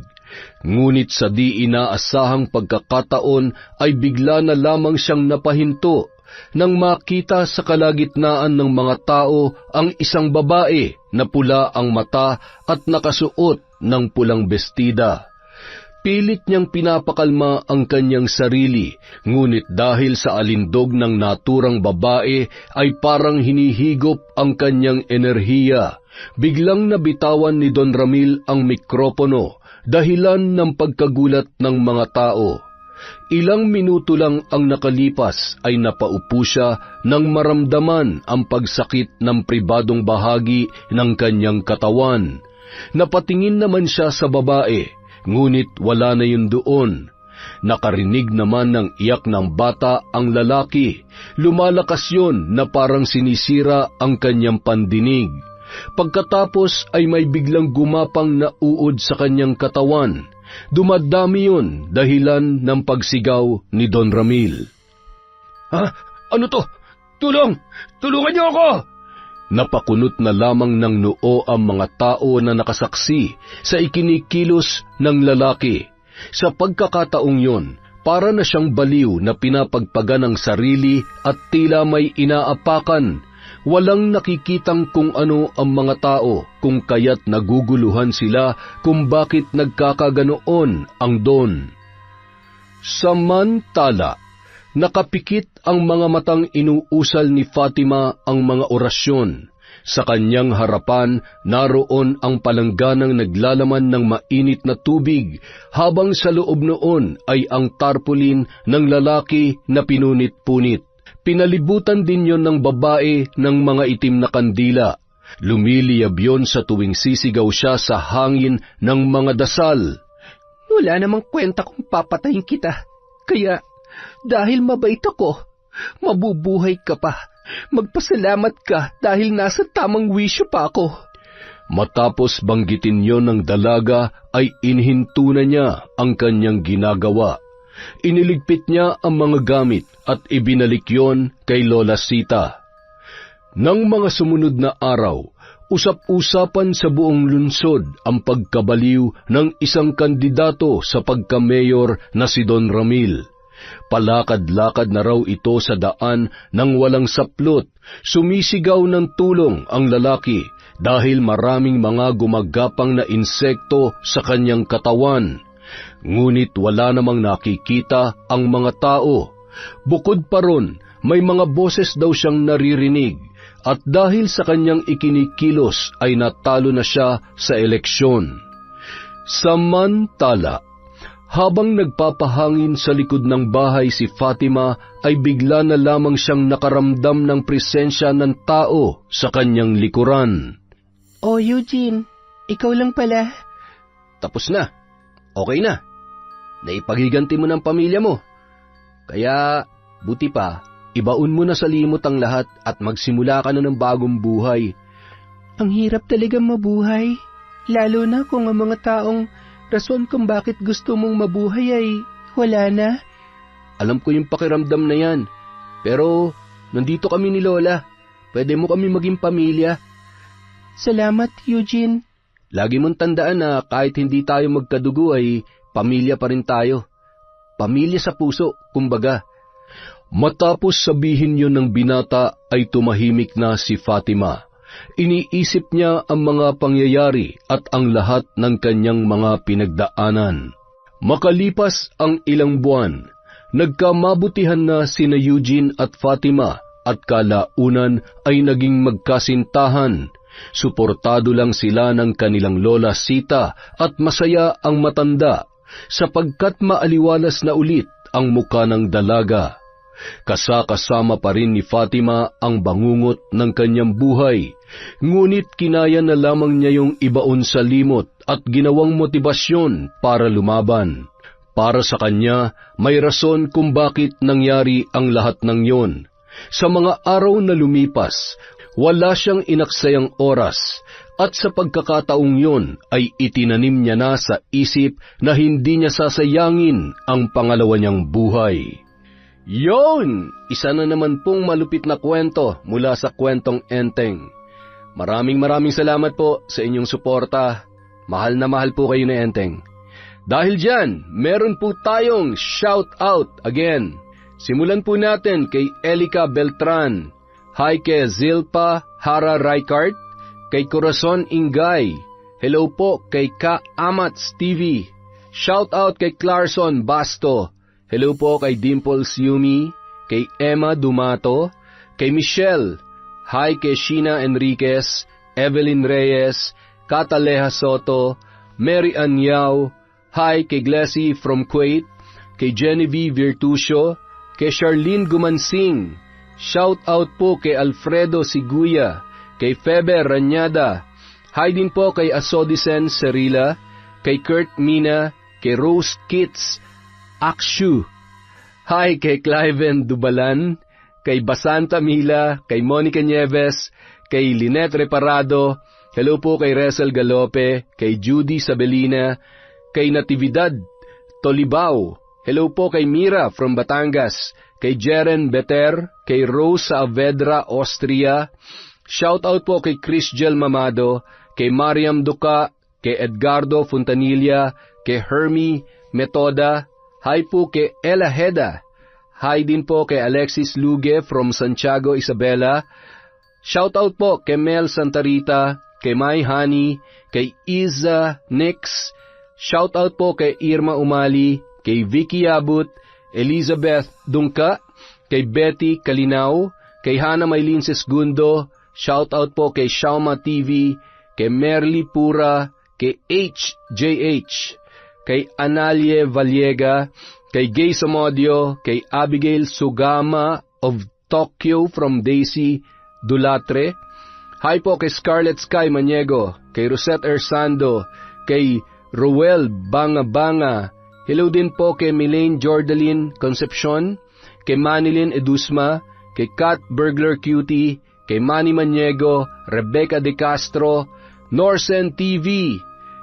Ngunit sa di inaasahang pagkakataon ay bigla na lamang siyang napahinto nang makita sa kalagitnaan ng mga tao ang isang babae na pula ang mata at nakasuot ng pulang bestida. Pilit niyang pinapakalma ang kanyang sarili, ngunit dahil sa alindog ng naturang babae ay parang hinihigop ang kanyang enerhiya. Biglang nabitawan ni Don Ramil ang mikropono, dahilan ng pagkagulat ng mga tao. Ilang minuto lang ang nakalipas ay napaupo siya nang maramdaman ang pagsakit ng pribadong bahagi ng kanyang katawan. Napatingin naman siya sa babae, ngunit wala na yun doon. Nakarinig naman ng iyak ng bata ang lalaki. Lumalakas yun na parang sinisira ang kanyang pandinig. Pagkatapos ay may biglang gumapang na uod sa kanyang katawan. Dumadami yun dahilan ng pagsigaw ni Don Ramil. Ha? Ano to? Tulong! Tulungan niyo ako! Napakunot na lamang ng noo ang mga tao na nakasaksi sa ikinikilos ng lalaki. Sa pagkakataong yon, para na siyang baliw na pinapagpagan ng sarili at tila may inaapakan. Walang nakikitang kung ano ang mga tao, kung kaya't naguguluhan sila kung bakit nagkakaganoon ang Don. Samantala, nakapikit ang mga matang inuusal ni Fatima ang mga orasyon. Sa kanyang harapan, naroon ang palangganang naglalaman ng mainit na tubig, habang sa loob noon ay ang tarpaulin ng lalaki na pinunit-punit. Pinalibutan din yon ng babae ng mga itim na kandila. Lumiliyab yon sa tuwing sisigaw siya sa hangin ng mga dasal. Wala namang kwenta kung papatayin kita. Kaya, dahil mabait ako, mabubuhay ka pa. Magpasalamat ka dahil nasa tamang wisyo pa ako. Matapos banggitin yon ng dalaga, ay inhinto na niya ang kanyang ginagawa. Iniligpit niya ang mga gamit at ibinalik yon kay Lola Sita. Nang mga sumunod na araw, usap-usapan sa buong lungsod ang pagkabaliw ng isang kandidato sa pagka-mayor na si Don Ramil. Palakad-lakad na raw ito sa daan nang walang saplot. Sumisigaw ng tulong ang lalaki dahil maraming mga gumagapang na insekto sa kanyang katawan. Ngunit wala namang nakikita ang mga tao. Bukod pa ron, may mga boses daw siyang naririnig, at dahil sa kanyang ikinikilos ay natalo na siya sa eleksyon. Samantala, habang nagpapahangin sa likod ng bahay si Fatima, ay bigla na lamang siyang nakaramdam ng presensya ng tao sa kanyang likuran. Oh, Eugene, ikaw lang pala. Tapos na. Okay na. Naipagiganti mo ng pamilya mo. Kaya, buti pa, ibaon mo na sa limot ang lahat at magsimula ka na ng bagong buhay. Ang hirap talagang mabuhay, lalo na kung ang mga taong rason kung bakit gusto mong mabuhay ay wala na. Alam ko yung pakiramdam na yan, pero nandito kami ni Lola. Pwede mo kami maging pamilya. Salamat, Eugene. Lagi mong tandaan na kahit hindi tayo magkadugo ay pamilya pa rin tayo. Pamilya sa puso, kumbaga. Matapos sabihin yon ng binata ay tumahimik na si Fatima. Iniisip niya ang mga pangyayari at ang lahat ng kanyang mga pinagdaanan. Makalipas ang ilang buwan, nagkamabutihan na sina Eugene at Fatima at kalaunan ay naging magkasintahan. Suportado lang sila ng kanilang Lola Sita at masaya ang matanda sapagkat maaliwalas na ulit ang muka ng dalaga. Kasama pa rin ni Fatima ang bangungot ng kanyang buhay, ngunit kinaya na lamang niya yung ibaon sa limot at ginawang motibasyon para lumaban. Para sa kanya, may rason kung bakit nangyari ang lahat ng yon. Sa mga araw na lumipas, wala siyang inaksayang oras, at sa pagkakataong yon ay itinanim niya na sa isip na hindi niya sasayangin ang pangalawa niyang buhay. Yon! Isa na naman pong malupit na kwento mula sa Kwentong Enteng. Maraming salamat po sa inyong suporta. Mahal na mahal po kayo ni Enteng. Dahil dyan, meron po tayong shout out again. Simulan po natin kay Elica Beltran. Hi kay Zilpa Hara Raikart, kay Corazon Ingay. Hello po kay Ka Amats TV. Shout out kay Clarkson Basto. Hello po kay Dimples Yumi, kay Emma Dumato, kay Michelle. Hi kay Sheena Enriquez, Evelyn Reyes, Cataleja Soto, Mary Anyao. Hi kay Glessy from Kuwait, kay Genevieve Virtucio, kay Charlene Gumansing. Shout out po kay Alfredo Siguya, kay Febe Ranyada. Hi din po kay Asodisen Serila, kay Kurt Mina, kay Rose Kitts Akshu. Hi kay Cliven Dubalan, kay Basanta Mila, kay Monica Nieves, kay Lynette Reparado. Hello po kay Resel Galope, kay Judy Sabelina, kay Natividad Tolibao. Hello po kay Mira from Batangas, kay Jeren Beter, kay Rose Saavedra, Austria. Shout out po kay Chrisgel Mamado, kay Mariam Duca, kay Edgardo Fontanilla, kay Hermie Metoda. Hi po kay Ella Heda. Hi din po kay Alexis Luge from Santiago, Isabela. Shout out po kay Mel Santarita, kay Mai Hani, kay Iza Nix. Shout out po kay Irma Umali, kay Vicky Abut, Elizabeth Dungka, kay Betty Kalinaw, kay Hana Maylin Sesgundo. Shout out po kay Shauma TV, kay Merly Pura, kay HJH, kay Analie Vallega, kay Gay Samodio, kay Abigail Sugama of Tokyo from Daisy Dulatre. Hi po kay Scarlet Sky Maniego, kay Rosette Ersando, kay Roel Banga. Hello din po kay Milaine Jordaline Concepcion, kay Manilyn Edusma, kay Kat Burglar Cutie, kay Manny Maniego, Rebecca De Castro, Norsen TV.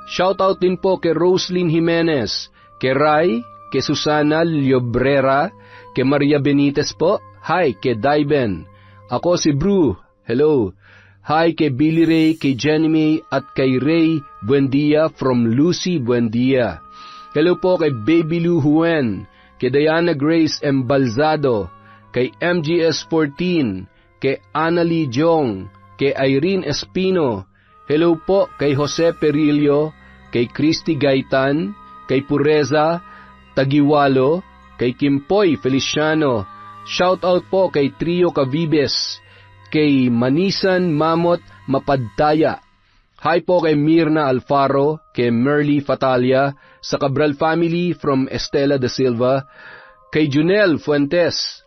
Shoutout din po kay Roslyn Jimenez, kay Rai, kay Susana Llobrera, kay Maria Benitez po. Hi kay Daiben. Ako si Bru. Hello. Hi kay Billy Ray, kay Jenny May, at kay Ray Buendia from Lucy Buendia. Hello po kay Baby Lou Huen, kay Diana Grace Embalzado, kay MGS14, kay Annalie Jong, kay Irene Espino. Hello po kay Jose Perillo, kay Christy Gaitan, kay Pureza Tagiwalo, kay Kimpoy Feliciano. Shout out po kay Trio Cavibes, kay Manisan Mamot Mapadtaya. Hi po kay Mirna Alfaro, kay Merly Fatalia, sa Cabral family from Estela de Silva, kay Junel Fuentes,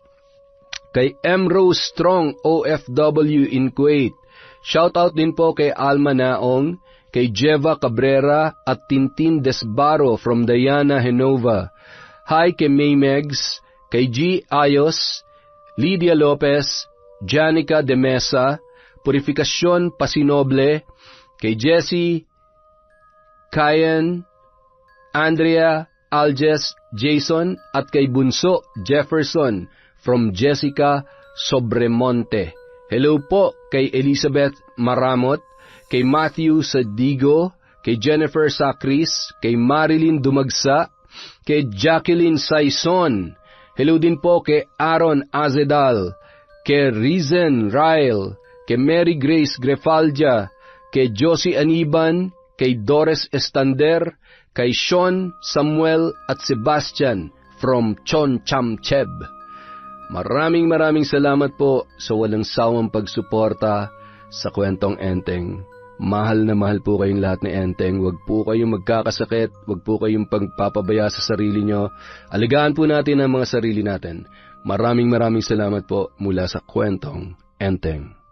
kay M. Rose Strong OFW in Kuwait. Shoutout din po kay Alma Naong, kay Jeva Cabrera at Tintin Desbaro from Diana Henova. Hi kay May Megs, kay G. Ayos, Lydia Lopez, Janica de Mesa, Purificacion Pasinoble, kay Jessie, Kyan, Andrea, Alges, Jason, at kay Bunso Jefferson from Jessica Sobremonte. Hello po kay Elizabeth Maramot, kay Matthew Sadigo, kay Jennifer Sacris, kay Marilyn Dumagsa, kay Jacqueline Saison. Hello din po kay Aaron Azedal, kay Rizen Ryle, kay Mary Grace Grefaldia, kay Josie Aniban, kay Doris Estander, kay Sean, Samuel at Sebastian from Chonchamcheb. Maraming salamat po sa walang sawang pagsuporta sa Kwentong Enteng. Mahal na mahal po kayong lahat ni Enteng. Huwag po kayong magkakasakit, huwag po kayong pagpapabaya sa sarili nyo. Aligaan po natin ang mga sarili natin. Maraming salamat po mula sa Kwentong Enteng.